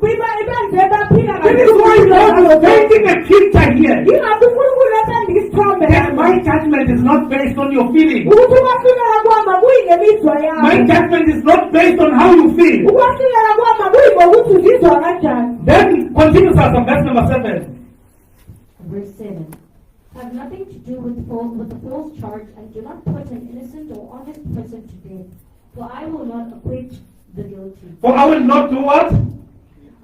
ibenze baphila That is why God was painting a picture here. ingakho uNkulunkulu esanda isithombe That my judgment is not based on your feelings. ukuthi ukwahlulela kwami kuyingemizwa My yakho. judgment is not based on how you feel. Ukwahlulela kwami kuyingokuthi uzizwa kanjani. Then continues us on verse number 7. Verse 7. Have nothing to do with the false charge, and do not put an innocent or honest person to death, for I will not acquit the guilty. For I will not do what?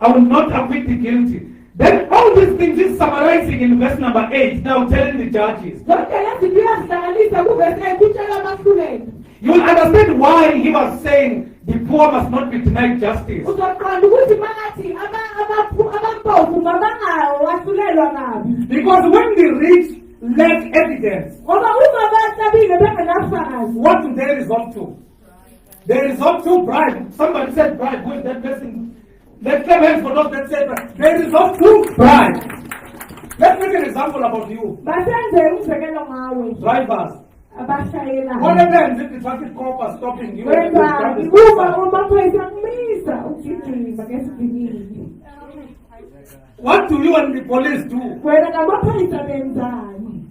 I will not acquit the guilty. Then all these things is summarizing in verse number 8, now telling the judges. Zonke lezi kuyazihlanganisa kuvesi 8 kutshela abahluleli. You will understand why he was saying the poor must not be denied justice. Uzoqonda ukuthi makathi abampofu mabangawahlulelwa nabi. Because when the rich lack evidence, Ngoba uma basabile bengenafazi. what do they resort to? They resort to bribe. Somebody said bribe. Who is that person? Let's clap hands for those that said bribe. They resort to bribe. Let's make an example about you. Basenze umzekelo ngawe Drivers. What abashayelayo. happens if the traffic cop is stopping you? Wenzani uma amaphoyisa kumisa ugijima ngesivinini. What do you and the police do? Wena namaphoyisa benzani?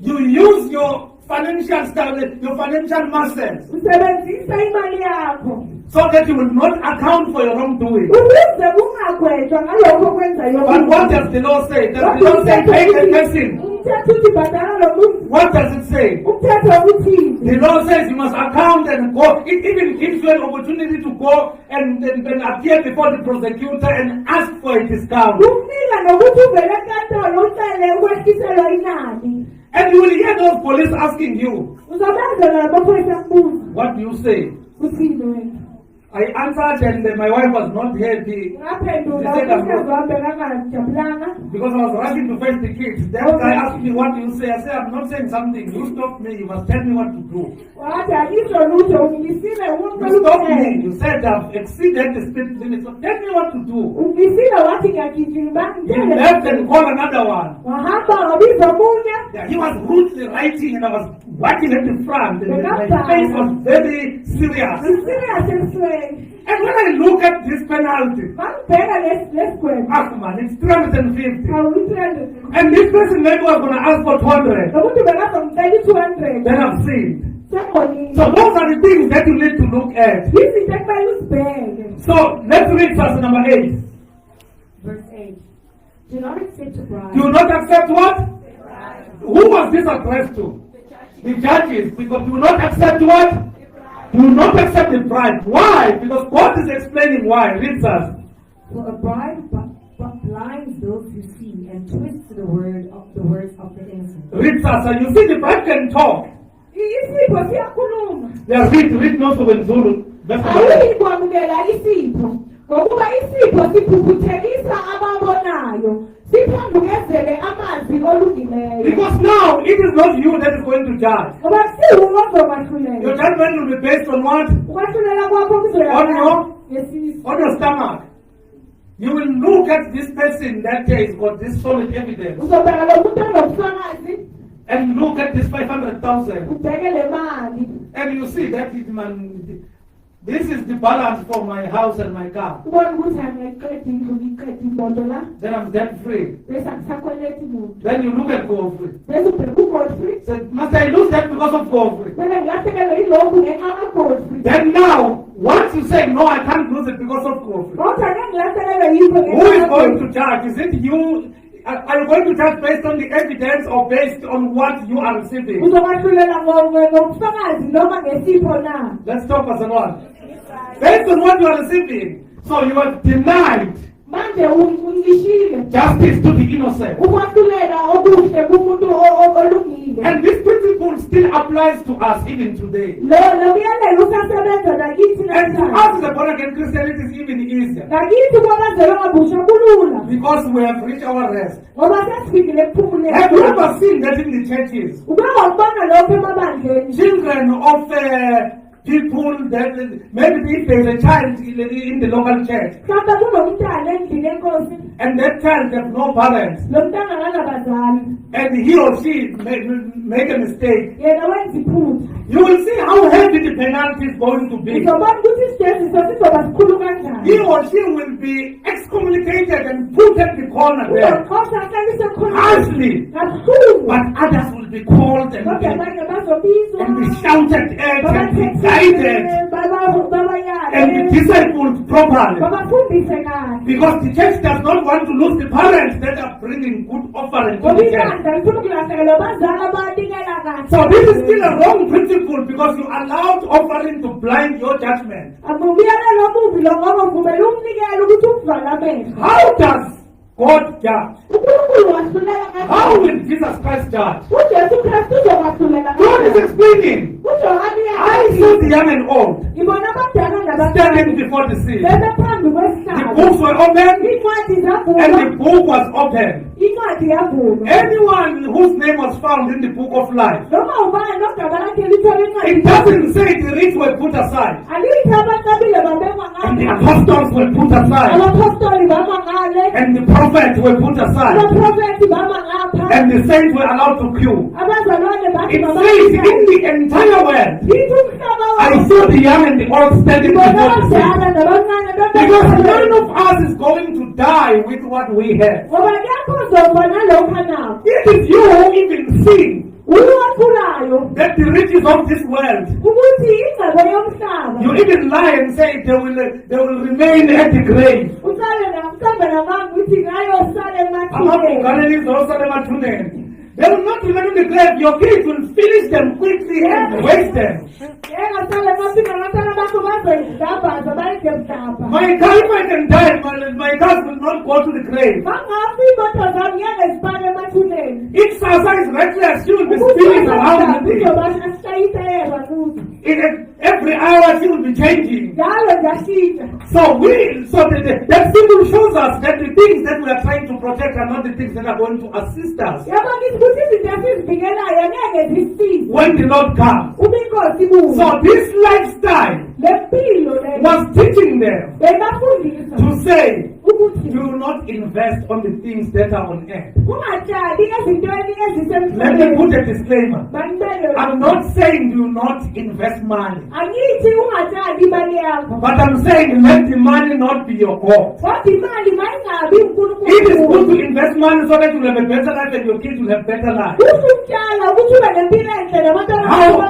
You use your financial stability, your financial muscles, Usebenzisa imali yakho so that you will not account for your wrongdoing. ukuze kungagwetshwa ngalokho okwenzayo. But what does the law say? Does the law say pay the person? Umthetho uthi bhadala lo muntu. What does it say? Umthetho uthini? The law says you must account and go. It even gives you an opportunity to go and appear before the prosecutor and ask for a discount. Kukunika nokuthi uvele enkantolo ucele ukwehliselwa inani. And you will hear those police asking you, Uzobenzela amaphoyisa kubuza. what do you say? Uthini wena? I answered and my wife was not happy Ngaphendula umsebenzi wami bekangajabulanga. because I was rushing to fetch the kids. That guy asked me, what do you say? I said, I'm not saying something. You stop me. You must tell me what to do. Wathi akisho lutho ungisile You stopped me. You said I've exceeded the speed limit. So tell me what to do. Ungisile wathi ngiyagijima He left and called another one. wahamba wabiza omunye. Yeah, he was rudely writing and I was watching at the front. And my face was very serious. Usirious eswele. And when I look at this penalty, mangibheka lesigwebo man, it's 350. awuyi-300 And this person maybe was going to ask for 200. nokuthi bekazongicela i-200 Then I've sinned. sengonile So those are the things that you need to look at. izinto ekumele uzibheke. So let's read verse number 8. Verse 8. Do not accept a bribe. Do not accept what? Who was this addressed to? The judges. Because do not accept what? Do not accept the bribe. Why? Because God is explaining why. Read us. For a bribe but blinds those who see and twists the words of the innocent. Read us. And you see the bribe can talk. Isipho siyakhuluma. Yeah, read also in Zulu. Verse number 8. Awuyi kwamukela isipho ngokuba isipho siphuphuthekisa ababonayo siphambukezele amazwi olungileyo. Because now it is not you that is going to judge. Ngoba kusiwo Your ozokwahlulela. judgment will be based on what? Ukwahlulela kwakho kuzoya ngesisu. On your stomach. You will look at this person that has got this solid evidence Uzobheka lo muntu onobufakazi and look at this 500,000 ubheke le mali. and you see that it, man, this is the balance for my house and my car. Ubona ukuthi angiqedi indlu ngiqedi imoto la Then I'm debt free. bese akusakweleti muntu. Then you look at Godfrey. Bese ubheka uGodfrey. Say, must I lose that because of Godfrey? Bese ngilahlekelwe yilokhu ngenxa kaGodfrey. Then now, once you say no, I can't lose it because of Godfrey. Kodwa ngeke ngilahlekelwe yikho Who is going to judge? Is it you? Are you going to judge based on the evidence or based on what you are receiving? uzokwahlulela ngobufakazi noma ngesipho na. Let's talk as one. Based on what you are receiving. So you are denied Manje ungishile justice to the innocent. ukwahlulela okuhle kumuntu olungile. And this principle still applies to us even today. Lo myalelo usasebenza nakithi And to namhlanje. us, the born again Christianity is even easier. Nakithi kwabazelwe ngabusha kulula Because we have reached our rest. ngoba sesifikile ekuphumuleni. Have you ever seen that in the churches? Uke wakubona lokho emabandleni. Children of people that maybe if there is a child in the local church Mhlawumbe kunomntana endlini enkosi and that child has no parents lo mntana akanabazali and he or she make a mistake, yena wenza iphutha. you will see how heavy the penalty is going to be. Uzobona ukuthi isijeziso sizoba sikhulu kanjani. He or she will be excommunicated and put at the corner there Uzoqoshwa ahlaliswe khona harshly, kabuhlungu. but others will be called Kodwa and abanye bazobizwa. be shouted at and be guided and be discipled properly. babafundise kahle. Because the church does not want to lose the parents that are bringing good offering to Ngoba the church. ibandla lifuna ukulahlekelwa abazali abanikela kahle. So this is still a wrong principle because you allowed offering to blind your judgment. Akubuyelelo omubi lo ngoba uvumela umnikelo ukuthi ukuvala amehlo. How does God judge? uNkulunkulu wahlulela How kahle. will Jesus Christ judge? uJesu Kristu uzowahlulela God is kahle. explaining. uJohane I saw the young and old ngibona abadala standing nabadala before the sea. bebe phambi The kwesihlalo. books were open Incwadi and zavulwa. the book was open. Incwadi yavulwa. Anyone whose name was found in the book of life, Noma ubani logama lakhe lithola it incwadi. doesn't say the rich were put aside Alithi abaqabile babekwa and the ngale. apostles were put aside Abapostoli bama ngale. and the prophets were put aside Abaprofethi bama ngapha. and the saints were allowed to queue. Abazalwane bathi It baba. says in the entire world, Yithi umhlaba I wonke. saw the young and the old standing Ngibona before the sea. abadala nabancane Because bebe. none of us is going to die with what we have. Ngoba yakho uzofa nalokho anakho. It is you who even see Uwakhulayo that the riches of this world, ukuthi ingcebo yomhlaba. you even lie and say they will remain at the grave. Usale namhlanje namanga ukuthi ngayosala emathuneni. Amabhungane lizosala emathuneni. They will not remain in the grave. Your kids will finish them quickly and waste them. Engasala emathuneni abantwana bakho bazoyidabhaza bayide mhlaba. My car, if I can die, my cars will not go to the grave. Bangafi imoto zami ngeke zifane emathuneni. If Sasa is reckless, she will be spinning around with it. Uzobashayisela futhi. Every hour she will be changing. Njalo ndiyashintsha. So that symbol shows us that the things that we are trying to protect are not the things that are going to assist us Yabona ukuthi izinto esizivikelayo ngeke zisize. when the Lord comes. Uma inkosi ibuya. So this lifestyle Le mpilo le was teaching them bengafundisa to say, ukuthi do not invest on the things that are on earth. ungatyali ezintweni Let me put ezisemhlabeni. a disclaimer. Mandibele, I'm not saying do not invest money, angithi ungatyali imali yakho. but I'm saying let the money not be your God. Kodwa imali mayingabi It is good to uNkulunkulu. invest money so that you'll have a better life and your kids will have better life. Kuhle ukutyala ukuthi ube nempilo enhle nabantwana However,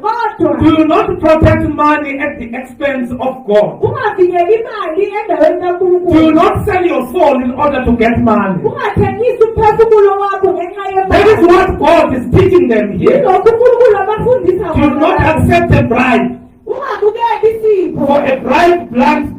bakho kodwa Do not protect money at the expense of God. ungavikeli imali endaweni Do kaNkulunkulu. not sell your soul in order to get money. Ungathengisi umphefumulo wakho ngenxa That is yemali. what God is teaching them here. Yilokhu uNkulunkulu abafundisa Do khona not lapha. accept a bribe. Ungamukeli isipho. For a bribe blinds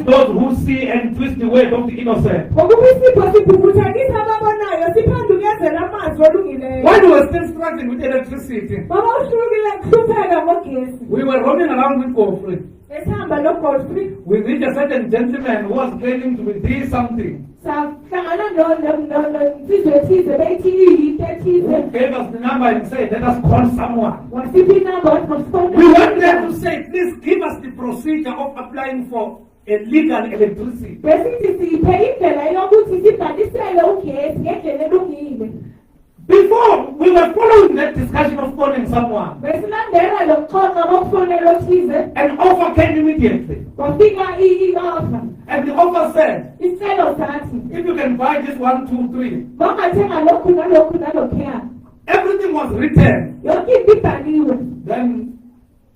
those who see and twist the word of the innocent. Ngokuba isipho sibhukuthekisa ababonayo siphandukenzela amazwi olungileyo. When we were still struggling with electricity, Baba uhlukile kuhlupheka ngogesi. we were roaming around with Godfrey. Esihamba noGodfrey. We reached a certain gentleman who was claiming to be doing something. Sahlangana nensizwe ethize beyithi iyinto ethize. Who gave us the number and said, let us call someone. Wasiphi inamba wathi masifone. We went there to say, please give us the procedure of applying for a legal electricity. Besithi siphe indlela yokuthi sibhalisele ugesi ngendlela elungile. Before, we were following that discussion of calling someone. Besilandela lo mxoxa wokufonela othize. An offer came immediately. Kwafika i-offer. And the offer said, Isicelo sathi if you can buy this 1, 2, 3, bangathenga lokhu nalokhu nalokhuya. everything was written, Yonke into ibhaliwe. then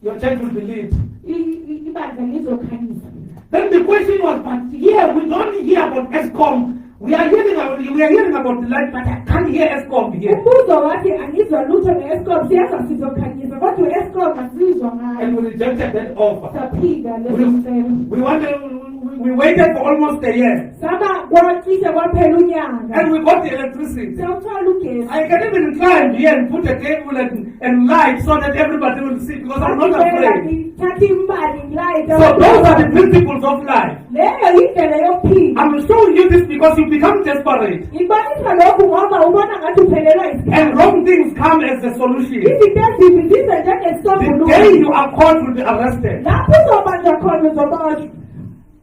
your church will believe. Ibandla lizokhanyisa. Then the question was, but here we don't hear about ESCOM. We are hearing about the light, but I can't hear ESCOM here. Umbuzo wathi angizwa lutho nge-Eskom, siyaza sizokhanyisa kodwa i-Eskom asizwa ngayo. And we rejected that offer. Saphika leso sicelo. We waited for almost a year. Saba kwacishe kwaphela unyanga. And we got the electricity. Sawuthola ugesi. I can even climb here and put a table and light so that everybody will see because I'm not afraid. Thatha imbali ngilayita. So those are the principles of life. Leyo indlela yokuphila. I'm showing you this because you become desperate. Ngibonisa lokhu ngoba ubona ngathi uphelelwa And isikhathi. wrong things come as a solution. Izinto ezimbi zize The njengesisombululo. day you are caught, you will be arrested. Lapho uzobanjwa khona uzoboshwa.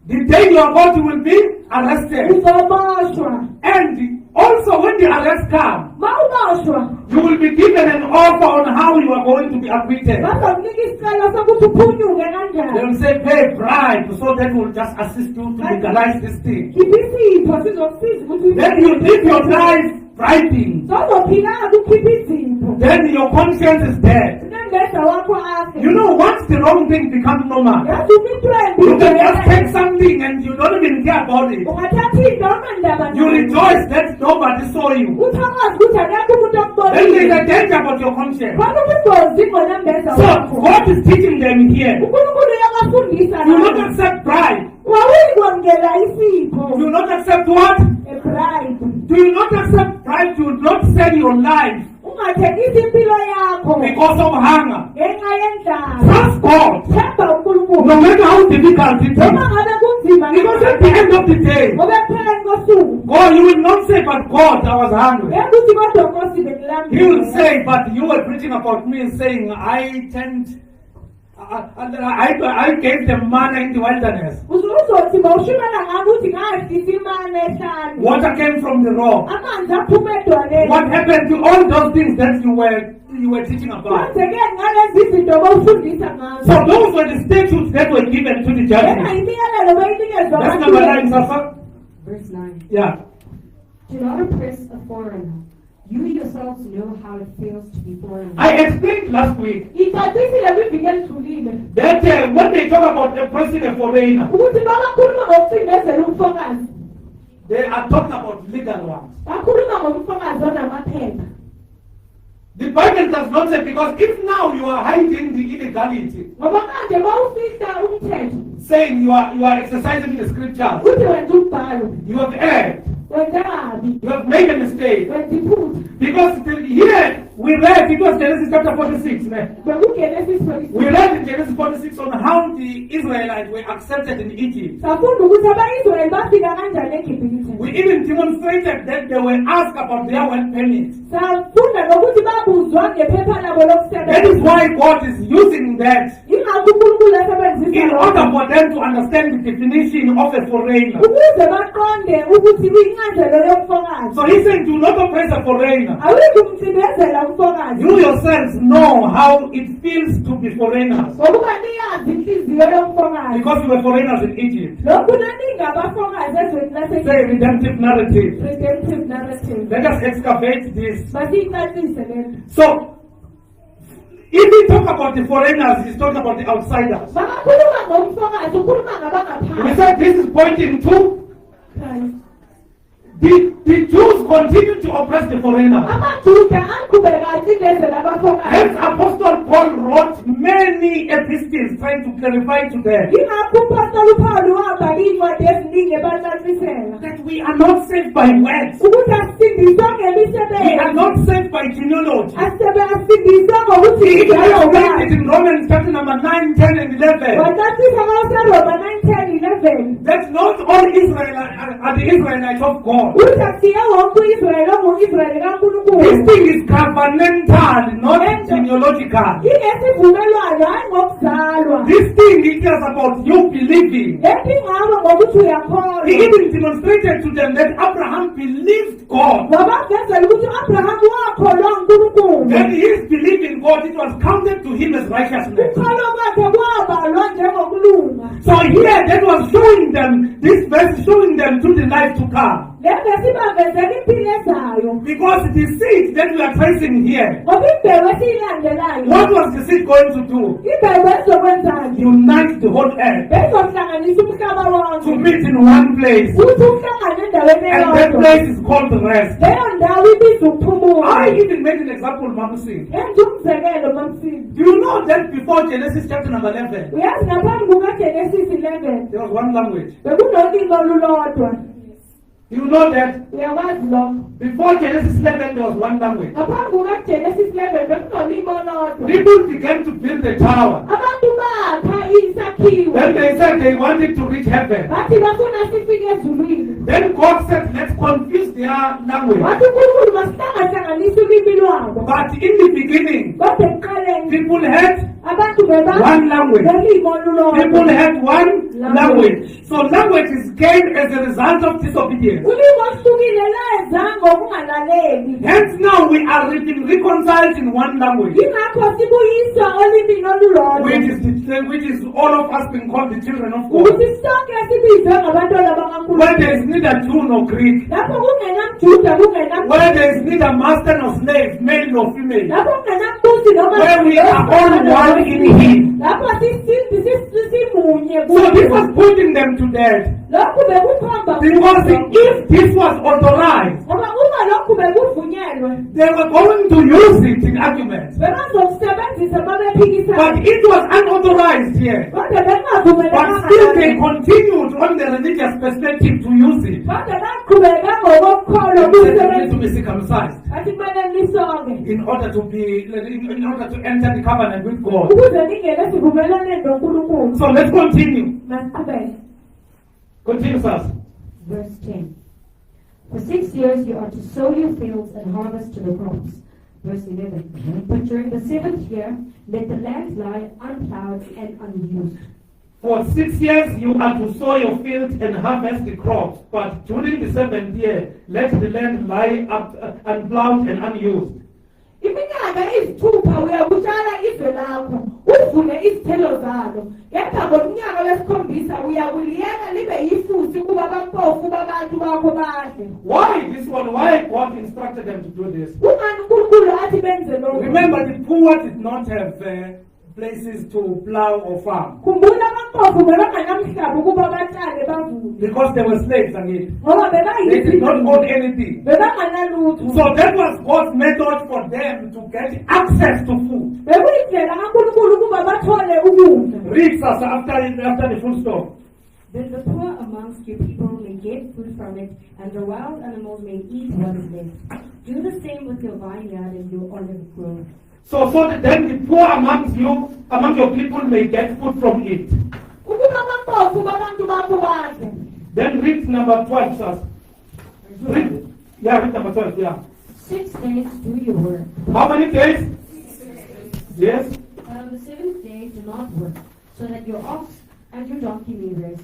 The day you are caught, you will be arrested. Uzoboshwa. And also when the arrest comes, Ma uboshwa. you will be given an offer on how you are going to be acquitted. Bazokunika isicelo sokuthi uphunyuke They kanjani. will say pay bribe so that will just assist you to legalize this thing. Khipha isipho sizokusiza ukuthi Then you live your life bribing. sozophilanga ukhipha izipho. Then your conscience is dead. Unembeza wakho afe. You know, once the wrong thing becomes normal, Yazi umitwembi. you can just take something and you don't even care about it. Ungathatha into ongandaba You rejoice that nobody saw you. Uthangazi ukuthi akekho umuntu Then there is okubonile. a danger about your conscience. Khona ubungozi ngonembeza So wakho. God is teaching them here. uNkulunkulu uyabafundisa Do not labo. accept bribe. Wawuyikwamukela isipho. Do not accept what? A bribe. Do not accept bribe. Do not sell your life Ungathengisi impilo yakho because of hunger. ngenxa yendlala. Trust God. Themba uNkulunkulu. No matter how difficult it Noma is. ngabe kunzima Because at the end of the day, ngoba ekupheleni kosuku God, you will not say, but God, I was hungry. ekuthi kodwa Nkosi He will bengilambile. say, but you were preaching about me saying, I gave them manna in the wilderness. Uzothi bawushimela ngami uthi ngahlisa imane ehlane. Water came from the rock. Amanzi aphuma edwaleni. What happened to all those things that you were teaching about? Kwenzeke ngalezi zinto bawufundisa So ngazo. those were the statutes that were given to the Lena judges. imiyalelo bayinikezwa That's number 9, Safa. Verse 9. Yeah. Do not oppress a foreigner. You yourselves know how it feels to be foreign. I explained last week Icacile kwiviki elidlulile that when they talk about oppressing a foreigner, ukuthi bakakhuluma ngokucindezela umfokazi. they are talking about legal ones. Bakhuluma ngomfokazi onamaphepha. The Bible does not say, because if now you are hiding the illegality, Ngoba manje bawufihla umthetho saying you are exercising the scriptures, ukuthi wenza umbhalo. you have erred, Wenza kabi. you have made a mistake. Wenza iphutha. Because here we read, it was Genesis chapter 46. Man. Bekugenesis 46. We read in Genesis 46 on how the Israelites were accepted in Egypt. Safunda ukuthi aba-Israyeli bafika kanjani eGibhithe. We even demonstrated that they were asked about their work permit. Safunda nokuthi babuzwa ngephepha labo That is lokusebenza. why God is using that Yingakho uNkulunkulu in esebenzisa order for them to understand the definition of a foreigner. ukuze baqonde ukuthi incazelo yomfokazi. So he said, do not oppress a foreigner. Awuthi umcindezela umfokazi. You yourselves know how it feels to be foreigners. Ngokuba niyazi inhliziyo yomfokazi. Because you were foreigners in Egypt. Lokhu naningabafokazi ezweni Say lase redemptive narrative. redemptive narrative. Let us excavate this. Masiyicacise lento. So, if we talk about the foreigners, he's talking about the outsiders. Bakakhuluma ngomfokazi ukhuluma We ngabangaphandle. said this is pointing to the Jews continue to oppress the foreigners. amaJuda aqhubeka acindezela abafokazi. Hence, Apostle Paul wrote many epistles trying to clarify to them Yingakho uPastor uPaul wabhala iy'ncwadi eziningi ebacacisela that we are not saved by words. ukuthi asindiswa We are ngemisebenzi. not saved by genealogy. Asindiswa ngokuthi He njalo explained it in Romans chapter number 9, 10, and 11. wacacisa kawaseRoma 9:10-11 That not all Israel are the Israelites of God. ukuthi akusiye wonke u-Israyeli ongu-Israyeli kaNkulunkulu. This thing is covenantal, not genealogical. Ingesivumelwano hayi ngokuzalwa. This thing it is about you believing. Lento ingaba ngokuthi He uyakholwa. even demonstrated to them that Abraham believed God. Wabavezela ukuthi u-Abrahamu wakholwa uNkulunkulu. When his belief in God, it was counted to him as righteousness. Ukukholwa kwakhe kwabalwa njengokulunga. So here, that was showing them, this verse showing them to the life to come. Lento sibavezela impilo ezayo. Because the seed that we are tracing here, Ngoba imbewu esiyilandelayo. what was the seed going to do? Imbewu ezokwenzani? Unite the whole earth Bezohlanganisa umhlaba to wonke. meet in one place. Uthi uhlangane endaweni And that eyodwa. place is called the rest. Leyo ndawo ibizwa ukuphumula. I even made an example, Mamsi. Enza umzekelo Mamsini. Do you know that before Genesis chapter number 11, Uyazi ngaphambi kukaGenesis 11 there was one language? bekunolimi olulodwa. You know that Uyakwazi lokho? before Genesis 11, there was one language. Ngaphambi kukaGenesis 11 bekunolimi olulodwa. People began to build the tower. Abantu bakha isakhiwo. Then they said they wanted to reach heaven. Bathi bafuna sifike ezulwini. Then God said, let's confuse their language. Wathi uNkulunkulu masihlanganisa ulimi lwabo. But in the beginning, Kodwa ekuqaleni people had abantu one language. belimi olulodwa. People had one language. So languages came as a result of disobedience. Ulimi oluhlukile lweza ngokungalaleli. Hence now we are reconciled in one language, Yingakho sibuyiswa olimini olulodwa. which is all of us being called the children of God. Ukuthi sonke sibizwe ngabantwana Where there bakaNkulunkulu. is neither Jew nor Greek, Lapho kungenamJuda kungenam where there is neither master nor slave, male nor female, lapho kungenambusi noma where we are all one in Him. lapho simunye So this kuye. was putting them to death. Lokhu bekukhomba Because if this was authorized, ngoba uma lokhu bekuvunyelwe they were going to use it in arguments. bebazokusebenzisa But babephikisana. it was unauthorized here. Kodwa But bengavumelekanga still they ngayo. continued on the religious perspective to use it. Kodwa baqhubeka ngokukholwa They said you need to kusebenzisa. be circumcised Athi kumele nisonke in order to enter the covenant with God. ukuze ningene esivumelwaneni noNkulunkulu. So let's continue. Masiqhubeke. Continue, sirs. Verse 10. For 6 years you are to sow your fields and harvest the crops. Verse 11. But during the 7th year, let the land lie unplowed and unused. For 6 years you are to sow your field and harvest the crops, but during the 7th year, let the land lie up unplowed and unused. Iminyaka izithupha uyakutshala izwe lakho uvune izithelo zalo, kepha ngomnyaka wesikhombisa uyakuliyeka libe yifusi kuba bampofu babantu bakho badle. Why this one? Why God instructed them to do this? Kungani uNkulunkulu athi benze lokho? Remember, the poor did not have places to plow or farm Khumbula abampofu bebanganamhlaba ukuba batshale bavune because they were slaves again. ngoba They did not own anything. bebanganalutho. So that was God's method for them to get access to food. Bekuyindlela kaNkulunkulu ukuba bathole ukudla. Read us after the full stop. Then the poor amongst your people may get food from it, and the wild animals may eat what is left. Do the same with your vineyard and your olive grove. So that then the poor among your people may get food from it. Ukuba bampofu babantu bakho badle. Then read number 12, sirs. Read. Yeah, read number 12, yeah. 6 days do your work. How many days? Yes. on the seventh day do not work, so that your ox and your donkey may rest,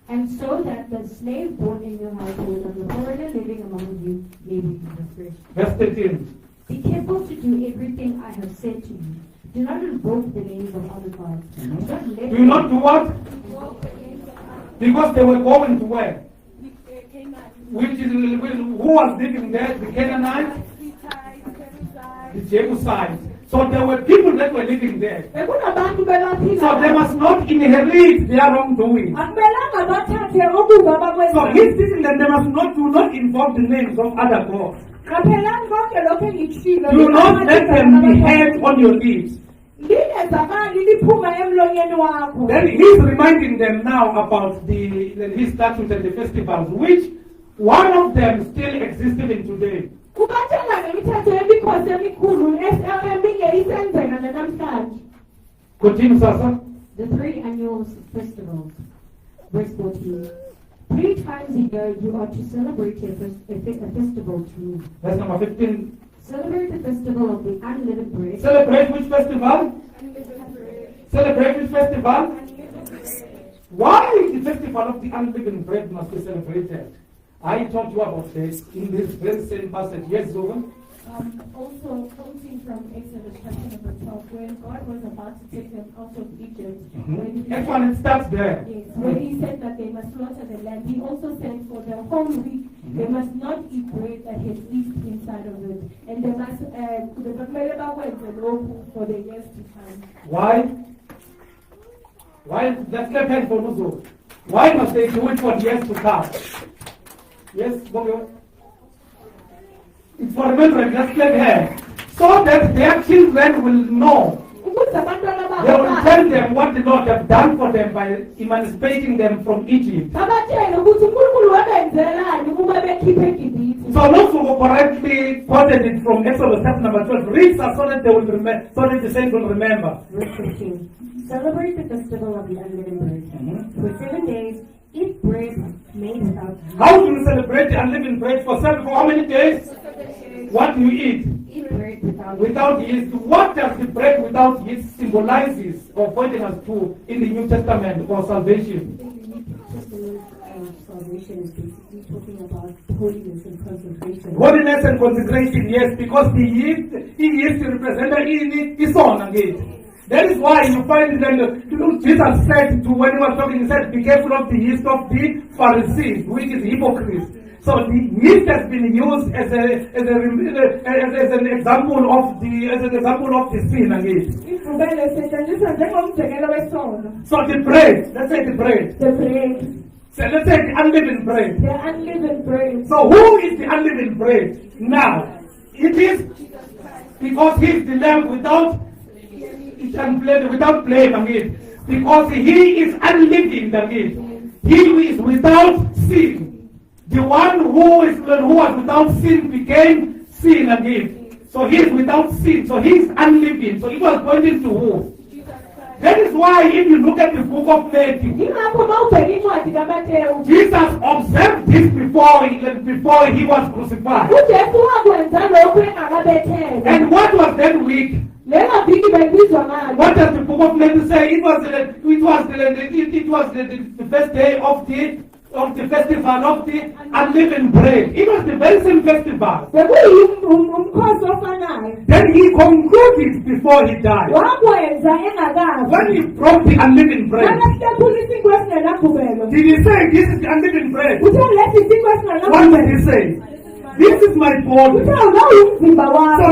and so that the slave born in your household and the foreigner living among you may be refreshed. Verse 13. Be careful to do everything I have said to you. Do not invoke the names of other gods. Do not do what? Because they were going to where? Which is, who was living there? The Canaanites? The Jebusites. So there were people that were living there. So they must not inherit their wrongdoing. So he's teaching them they must not invoke the names of other gods. Do not let them be heard on your lips. Then he's reminding them now about his statutes and the festivals, which one of them still exists even today. Continue, Sasa. The 3 annual festivals. Verse 14. 3 times a year you are to celebrate a festival to me. Verse number 15. Celebrate the festival of the unleavened bread. Celebrate which festival? Celebrate which festival? Why the festival of the unleavened bread must be celebrated? I taught you about this in this very same passage. Yes, Zogan? Also quoting from Exodus chapter number 12, when God was about to take them out of Egypt, Actually, it starts there. yes, when he said that they must slaughter the lamb, he also said for the whole week they must not eat bread that has yeast inside of it, and they must for the years to come. Why? Why? Let's clap hands for Muzo. Why must they do it for years to come? Yes, Bogo? It's for remembrance, let's clap hands. So that their children will know. They will tell them what the Lord has done for them by emancipating them from Egypt. So Muzo correctly quoted it from Exodus chapter number 12. Read so that they will remember, so that the saints will remember. Verse 15. Celebrate the festival of the unleavened bread. For 7 days, eat bread made without yeast. How do you celebrate the unleavened bread for how many days? What do you eat? Eat bread Without yeast. What does the bread without yeast symbolizes or pointing us to in the New Testament or salvation? The New Testament salvation is basically talking about holiness and consecration. Holiness and consecration, yes, because the yeast represents his own again. That is why you find that Jesus said to when he was talking, he said, be careful of the yeast of the Pharisees, which is hypocrites. So the yeast has been used as an example of the sin again. So the bread, let's say the bread. So let's say the unleavened bread. So who is the unleavened bread? Now, it is because he is the lamb without blame again. Because he is unleavened again. He is without sin. The one who was without sin became sin again. So he is without sin. So he is unleavened. So it was pointing to who? That is why if you look at the book of Matthew, Jesus observed this before he was crucified. And what was that week? What does the book of Matthew say? It was the first day of the festival of the unleavened bread. It was the very same festival. Then he concluded before he died. When he brought the unleavened bread, did he say this is the unleavened bread? What did he say? This is my body. So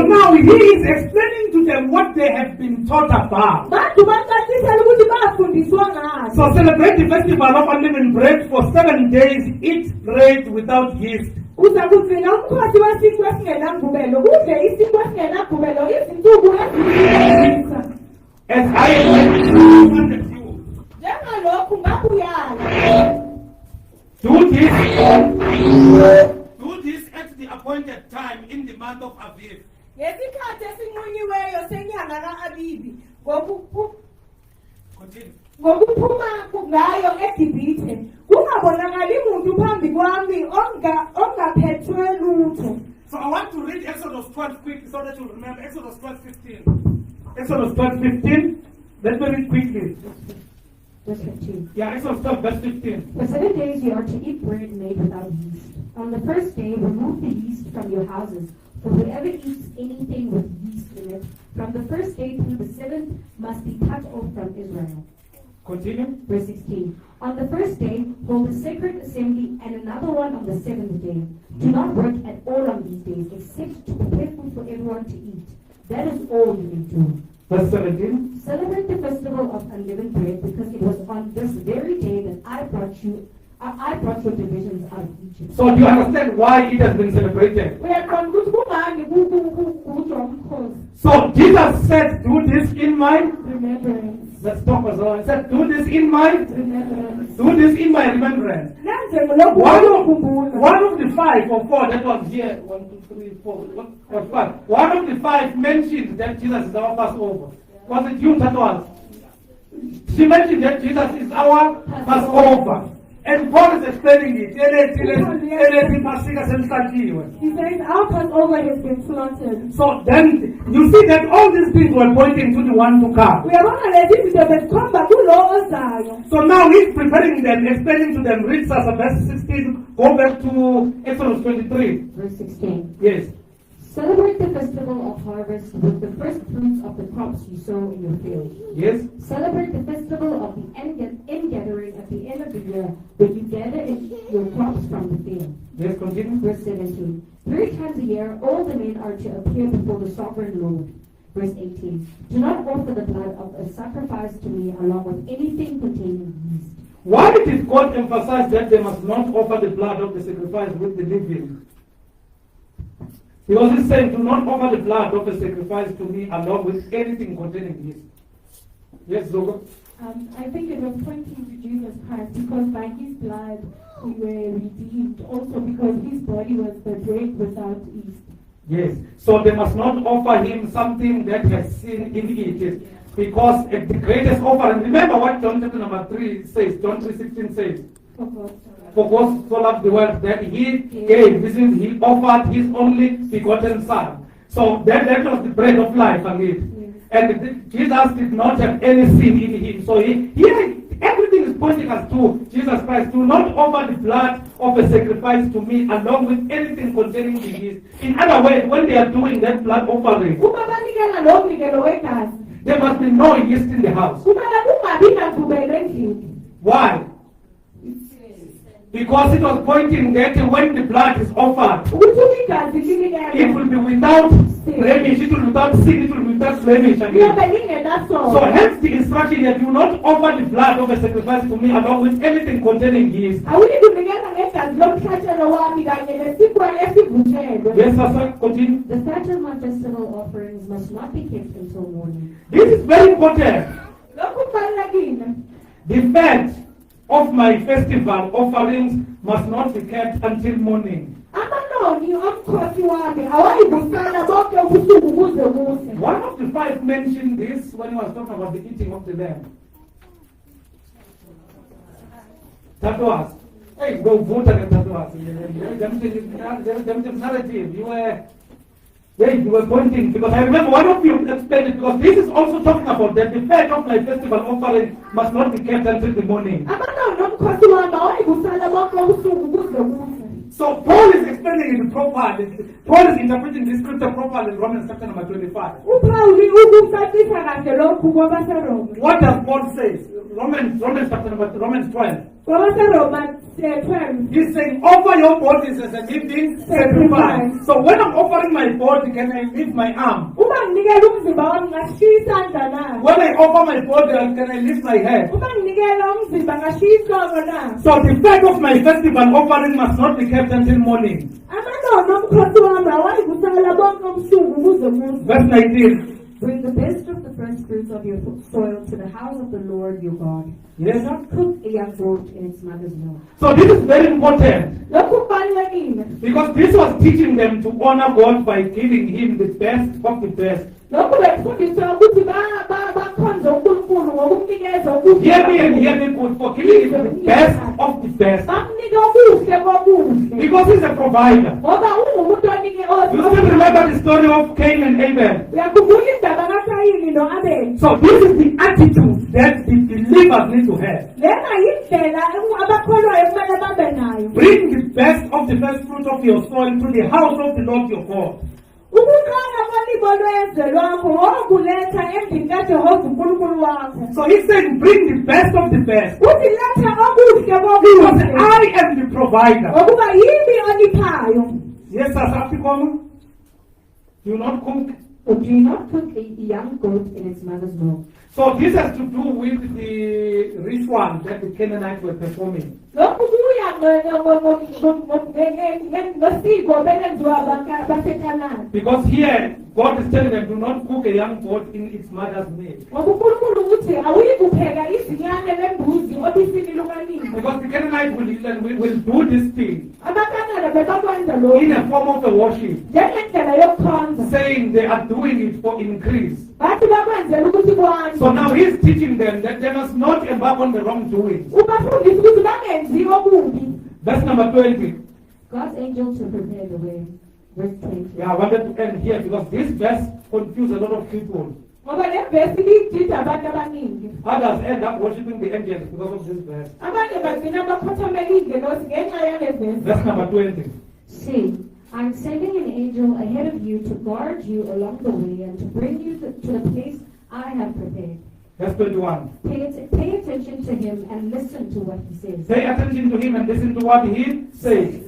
now he is explaining to them what they have been taught about. So celebrate the festival of unleavened bread for 7 days. Eat bread without yeast. As I commanded you. Do this at the appointed time in the month of Aviv. Continue. ngokuphuma ngayo eGibhithe kungabonakali umuntu phambi kwami ongaphethwe lutho. So I want to read Exodus 12 quick so that you remember. Exodus 12:15. Exodus 12:15. Let me read quickly. Verse 15. Yeah, Exodus 12, verse 15. For 7 days you are to eat bread made without yeast. On the first day, remove the yeast from your houses. For whoever eats anything with yeast in it, from the first day through the 7th, must be cut off from Israel. Continue. Verse 16. On the first day, hold a sacred assembly, and another one on the 7th day. Do not work at all on these days, except to prepare food for everyone to eat. That is all you may do. Verse 17. Celebrate the festival of unleavened bread, because it was on this very day that I brought your divisions out of Egypt. So do you understand why it has been celebrated? Uyaqonda ukuthi kungani kugujwa umkhosi. So Jesus said, do this in my Remembrance. Let's talk as well. He said, do this in my Remembrance. do this in my remembrance. Nanze lokhu ukukhumbula. One of the 5 or 4 that was here, 1, 2, 3, 4, what was 5? One of the 5 mentioned that Jesus is our Passover. Was it you, Tatwas? She mentioned that Jesus is our Passover. And Paul is explaining it. He says our Passover has been slaughtered. So then you see that all these things were pointing to the one to come. Uyabona lezi zinto bezikhomba kulo ozayo. So now he's preparing them, explaining to them, read verse 16, go back to Exodus 23. Verse 16. Yes. Celebrate the festival of harvest with the first fruits of the crops you sow in your field. Yes. Celebrate the festival of the ingathering at the end of the year, when you gather in your crops from the field. Yes, continue. Verse 17. 3 times a year, all the men are to appear before the sovereign Lord. Verse 18. Do not offer the blood of a sacrifice to me along with anything containing yeast. Why did God emphasize that they must not offer the blood of the sacrifice with the living? Because he's saying, do not offer the blood of a sacrifice to me along with anything containing yeast. Yes, Zogo? I think it was pointing to Jesus Christ, because by his blood we were redeemed, also because his body was the bread without yeast. Yes. So they must not offer him something that has sin in it. Because the greatest offering, remember what John chapter number 3 says, John 3:16 says, for God so loved the world that he gave, this is, he offered his only begotten son. So that was the bread of life, again. And Jesus did not have any sin in him. So here everything is pointing us to Jesus Christ. Do not offer the blood of a sacrifice to me along with anything containing the yeast. In other words, when they are doing that blood offering, there must be no yeast in the house. Why? Because it was pointing that when the blood is offered, it will be without blemish, it will be without sin, it will be without blemish again. So hence the instruction that do not offer the blood of a sacrifice to me along with anything containing yeast. Yes, Pastor, continue. The fat of my festival offerings must not be kept until morning. This is very important. The fat of my festival offerings must not be kept until morning. One of the 5 mentioned this when he was talking about the eating of the lamb. That was, hey, go vote against that was. You were pointing, because I remember one of you explained it, because this is also talking about that the fat of my festival offering must not be kept until the morning. So Paul is explaining it properly. Paul is interpreting this scripture properly in Romans chapter number 25. What does Paul say? Romans 12. He's saying, offer your bodies as a living sacrifice. So when I'm offering my body, can I lift my arm? When I offer my body, can I lift my head? So the fat of my festival offering must not be kept until morning. Verse 19. Bring the best of the first fruits of your soil to the house of the Lord your God. Yes. Do not cook a young goat in its mother's milk. So this is very important. Because this was teaching them to honor God by giving him the best of the best. Hear me and hear me good, for giving him the best of the best. Because he's a provider. You still remember the story of Cain and Abel? uKayini noAbeli. So this is the attitude that the believers need to have. Lena yindlela abakholwayo kumele babe nayo. Bring the best of the first fruit of your soil to the house of the Lord your God. Ukuqala kwalibo lwezwe lwakho wokuletha endlini kaJehova uNkulunkulu wakho. So he's saying, bring the best of the best. Uthi letha okuhle Because kokuhle. I am the provider. Ngokuba yimi oniphayo. Yes, sir, Sapikoma. Do not cook. Or do not cook a young goat in its mother's milk. So this has to do with the ritual that the Canaanites were performing. Lokhu kuya ngosiko belenziwa baseKhanani. Because here, God is telling them, do not cook a young goat in its mother's milk. Ngoba uNkulunkulu uthi awuyi kupheka izinyane lembuzi obisini lukanina. Because the Canaanites will do this thing AmaKhanani bebakwenza in lokhu a form of a worship, njengendlela yokukhonza. saying they are doing it for increase. Bathi bakwenzela ukuthi kwande. So now he's teaching them that they must not embark on the wrongdoing. Ubafundisa ukuthi bangenzi okubi. That's number 20. God's angel to prepare the way. Verse 20. Yeah, I wanted to end here because this verse confused a lot of people. Ngoba le verse lidida abantu abaningi. Others end up worshiping the angels because of this verse. Abanye bagcina bakhothamela ingelosi ngenxa yale verse. Verse number 20. See, I'm sending an angel ahead of you to guard you along the way and to bring you to the place I have prepared. Verse 21. Pay attention to him and listen to what he says. Pay attention to him and listen to what he says.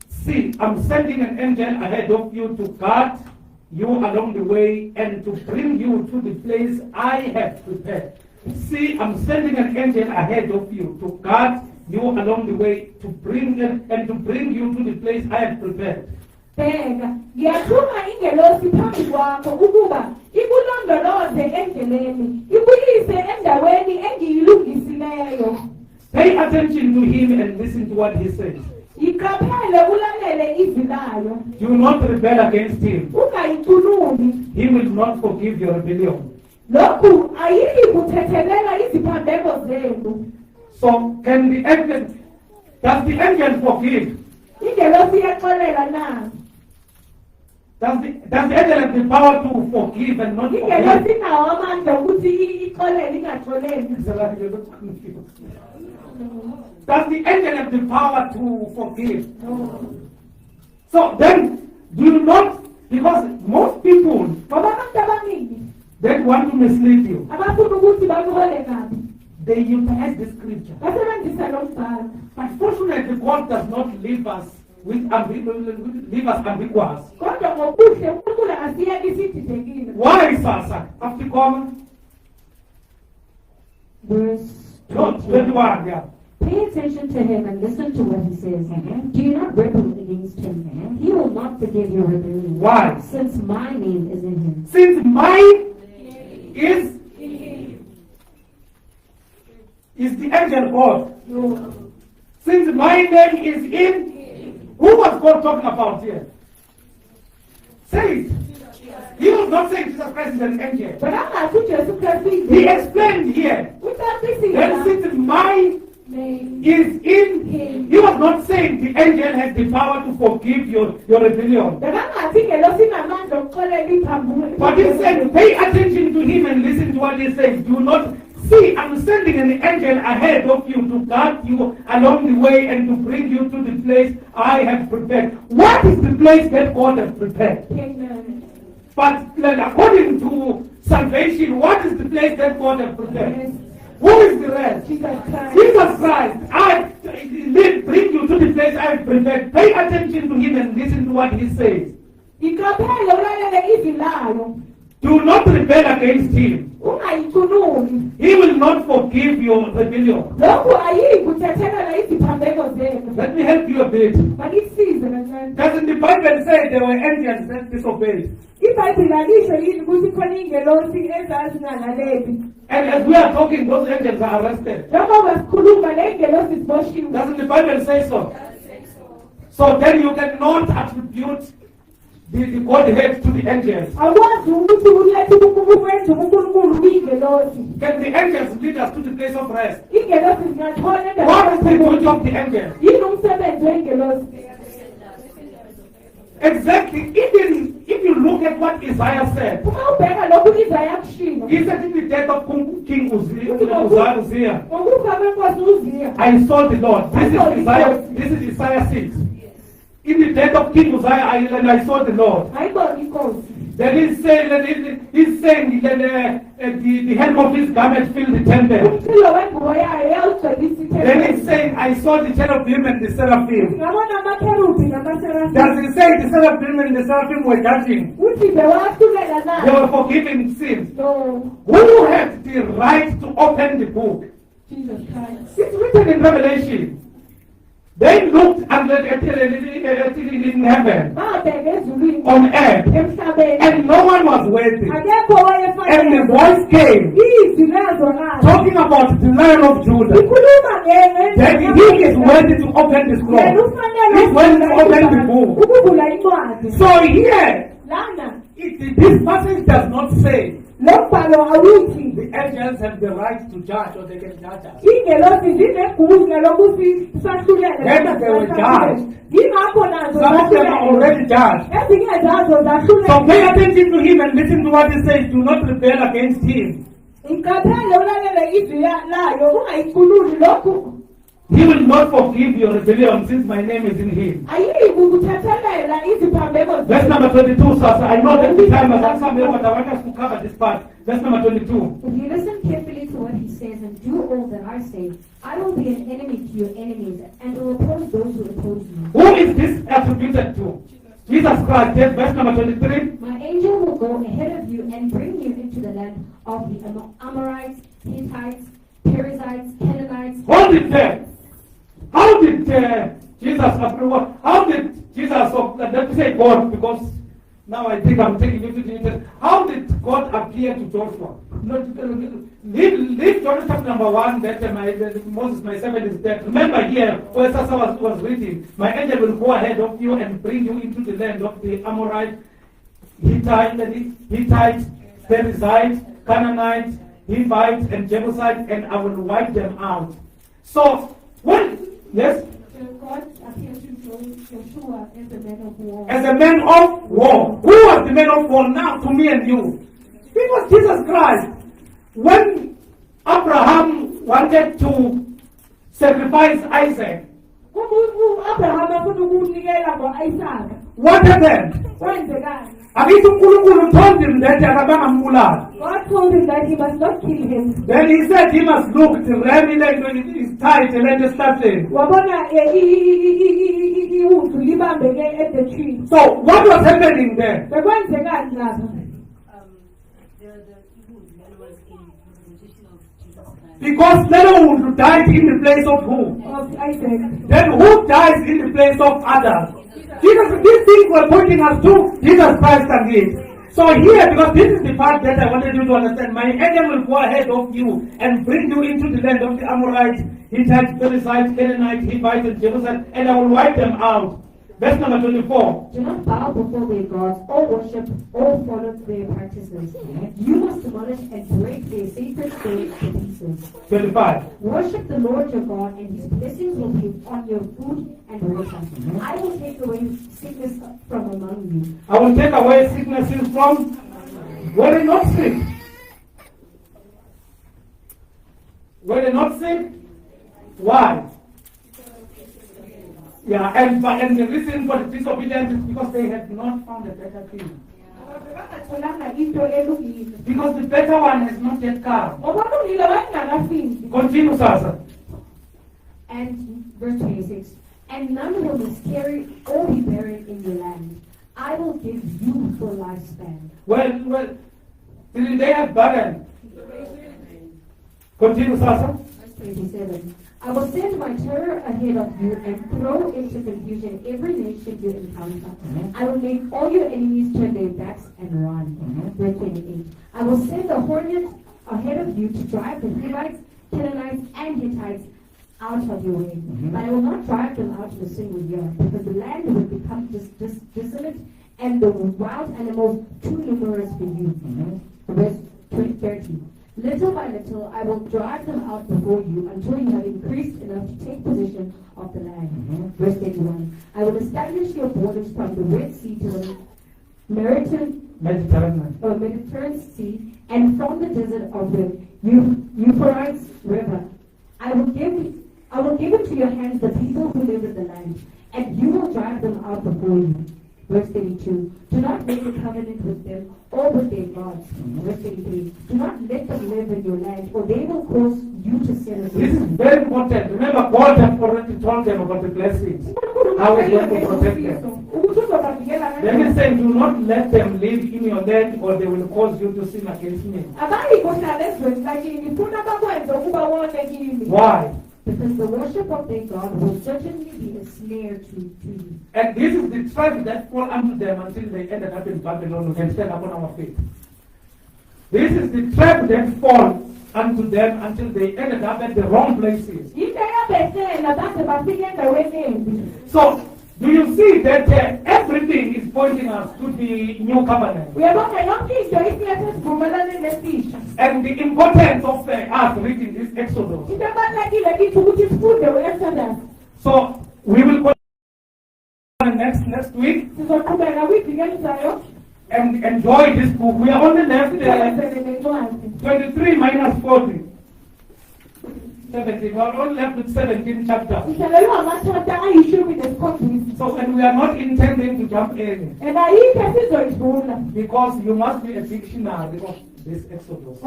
See, I'm sending an angel ahead of you to guard you along the way and to bring you to the place I have prepared. See, I'm sending an angel ahead of you to guard you along the way to bring you to the place I have prepared. Bheka, ngiyathuma ingelosi phambi kwakho ukuba ikulondoloze endleleni, ikuyise endaweni engiyilungisileyo. Pay attention to him and listen to what he says. Iqaphele ulalele izwi layo. Do not rebel against him. Ungayikhulumi. He will not forgive your rebellion. Lokhu ayiyi kuthethelela iziphambeko zenu. So can the angel, does the angel forgive? Ingelosi iyaxolela na. Does the angel have the power to forgive and not forgive? Ingelosi inawo amandla ukuthi ixolele ingaxoleli. Does the angel have the power to forgive? So then, do not, because most people Ngoba abantu abaningi that want to mislead you, abafuna ukuthi bakubone kabi. they utilize the scripture. Basebenzisa lo mbhalo. But fortunately, God does not leave us ambiguous. Kodwa ngokuhle uNkulunkulu asiyeki sididekile. Why, Sasa? After comma? Verse 21, yeah. Pay attention to him and listen to what he says. Do not rebel against him. He will not forgive your rebellion. Why? Since my name is in him. Since mine is the angel God. Since my name is in, who was God talking about here? Say it. He was not saying Jesus Christ is an angel. Bakangathi uJesu Kristu He indlela. explained here Ucacisile that la. since mine is in him, he was not saying the angel has the power to forgive your rebellion. Bakangathi ingelosi inamandla okuxolela iphambulo. But he said, pay attention to him and listen to what he says. Do not see, I'm sending an angel ahead of you to guard you along the way and to bring you to the place I have prepared. What is the place that God has prepared? Amen. But according to salvation, what is the place that God has prepared? Yes. Who is the rest? Jesus Christ. Jesus Christ. I bring you to the place I have prepared. Pay attention to him and listen to what he says. Iqaphele ulalele izwi layo. Do not rebel against him. Ungayikhulumi. He will not forgive your rebellion. Lokhu ayiyi kuthethelela iziphambeko zenu. Let me help you a bit. Bakisize kancane. Doesn't the Bible say there were angels that disobeyed? IBhayibheli alisho yini ukuthi khona ingelosi ezazingalaleli. And as we are talking, those angels are arrested. Njengoba sikhuluma le ingelosi ziboshiwe. Doesn't the Bible say so? So then you cannot attribute the Godhead to the angels. Akwazi ukuthi ulethe ukwenza uNkulunkulu kwingelosi. Can the angels lead us to the place of rest? Ingelosi zingathola What is the endaweni. duty of the angels? Yini umsebenzi wengelosi? Exactly. Even if you look at what Isaiah said, uma ubheka lokhu Isaya kushilo he said in the death of King Uzziah, ngokufa kwenkosi uZiya I saw the Lord. This is Isaiah 6. In the death of King Uzziah, I saw the Lord. ayibona inkosi. Then he's saying that the hem of his garment filled the temple. Umthilo wengubo yayo yawugcwelisa Then ithempeli. he's saying, I saw the cherubim and the seraphim. ngabona amakherubhi namaserafi. Does he say the cherubim and the seraphim were judging? uthi bewahlulela They na were forgiving sins. no Who had the right to open the book? Jesus Christ. It's written in Revelation. They looked in heaven, babheka ezulwini on earth, emhlabeni and no one was worthy. akekho And the owayefanele. voice came, izwi lazwakala talking about the Lion of Judah, ikhuluma that he is worthy to open the yena scroll. He's worthy to open the book. ukuvula incwadi So here, lana this passage does not say lo mbhalo awuthi the angels have the right to judge or they can judge us. ingelosi zinegunya lokuthi sahlulele. Then they were judged. yingakho nazo Some of them are zahlulele. already judged. ezinye zazo So zahlulele. pay attention to him and listen to what he says. Do not rebel against him. Iqaphele ulalele izwi layo ungayikhululi lokhu. He will not forgive your rebellion since my name is in him. ayiyi kukuthethelela iziphambeko Verse number 22, Sasa. I know that the time has come, but I want us to cover this part. Verse number 22. If you listen carefully to what he says and do all that I say, I will be an enemy to your enemies and will oppose those who oppose you. Who is this attributed to? Jesus Christ. Yes, verse number 23. My angel will go ahead of you and bring you into the land of the Amorites, Hittites, Perizzites, Canaanites. Hold it there. How did Jesus approve? How did Jesus, let me say God, because now I think I'm taking you to Jesus. How did God appear to Joshua? Leave Joshua chapter number 1, that Moses, my servant, is dead. Remember here, where Sasa was reading, my angel will go ahead of you and bring you into the land of the Amorites, Hittites, Perizzites, Canaanites, Hivites, and Jebusites, and I will wipe them out. So, yes? God appeared to Joshua as a man of war. As a man of war. Who was the man of war now to me and you? It was Jesus Christ. When Abraham wanted to sacrifice Isaac, uAbraham afuna ukunikela ngo-Isaka what happened? kwenzekani? Akithi uNkulunkulu told him that akabangamulala. God told him that he must not kill him. Then he said he must look, the ram is tight and let it start in. wabona iwudu libambeke at the tree. So what was happening there? bekwenzekani lapha? The evil man was in the position of Jesus Christ. Because Lelohud died in the place of who? Of Isaac. Then who dies in the place of others? Jesus, these things were pointing us to Jesus Christ again. So here, because this is the part that I wanted you to understand, my angel will go ahead of you and bring you into the land of the Amorites, Hittites, Perizzites, Canaanites, Hivites, and Jebusites, and I will wipe them out. Verse number 24. Do not bow before their gods or worship or follow their practices. You must demolish and break their sacred stones to pieces. 25. Worship the Lord your God, and his blessings will be on your food and water. I will take away sickness from among you. I will take away sicknesses from were they not sick? Were they not sick? Why? Yeah, and the reason for the disobedience is because they had not found a better king. bangatholanga into elungile. Because the better one has not yet come. Ngoba ulungile wayengakafiki. Continue, Sasa. And verse 26. And none will miscarry or be buried in your land. I will give you full lifespan. Well, did they have barren? Continue, Sasa. Verse 27. I will send my terror ahead of you and throw into confusion every nation you encounter. I will make all your enemies turn their backs and run. Verse 28. I will send the hornet ahead of you to drive the Hivites, Canaanites, and Hittites out of your way. But I will not drive them out in a single year, because the land will become desolate and the wild animals too numerous for you. Verse 30. Little by little, I will drive them out before you until you have increased enough to take possession of the land. Verse 31. I will establish your borders from the Red Sea to the Mediterranean Sea, and from the desert of the Euphrates River. I will give into your hands the people who live in the land, and you will drive them out before you. Verse 32. Do not make a covenant with them or with their gods. Verse 33. Do not let them live in your land, or they will cause you to sin against This is them. very important. Remember, God has already told them about the blessings. How He's going to protect them. Then He said, do not let them live in your land, or they will cause you to sin against me. Why? Because the worship of their God will certainly be a snare to you. And this is the tribe that fall unto them until they ended up in Babylon. We can stand upon our feet. This is the tribe that fall unto them until they ended up at the wrong places. So, do you see that everything is pointing us to the new covenant? And the importance of us reading this Exodus. So, we will go next week and enjoy this book. We are only left 23 minus 40. 17. We are only left with 17 chapters. So, and we are not intending to jump in. Because you must be a dictionary of this Exodus.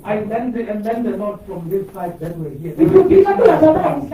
I learned the Lord from these five that were here. They were dictionaries.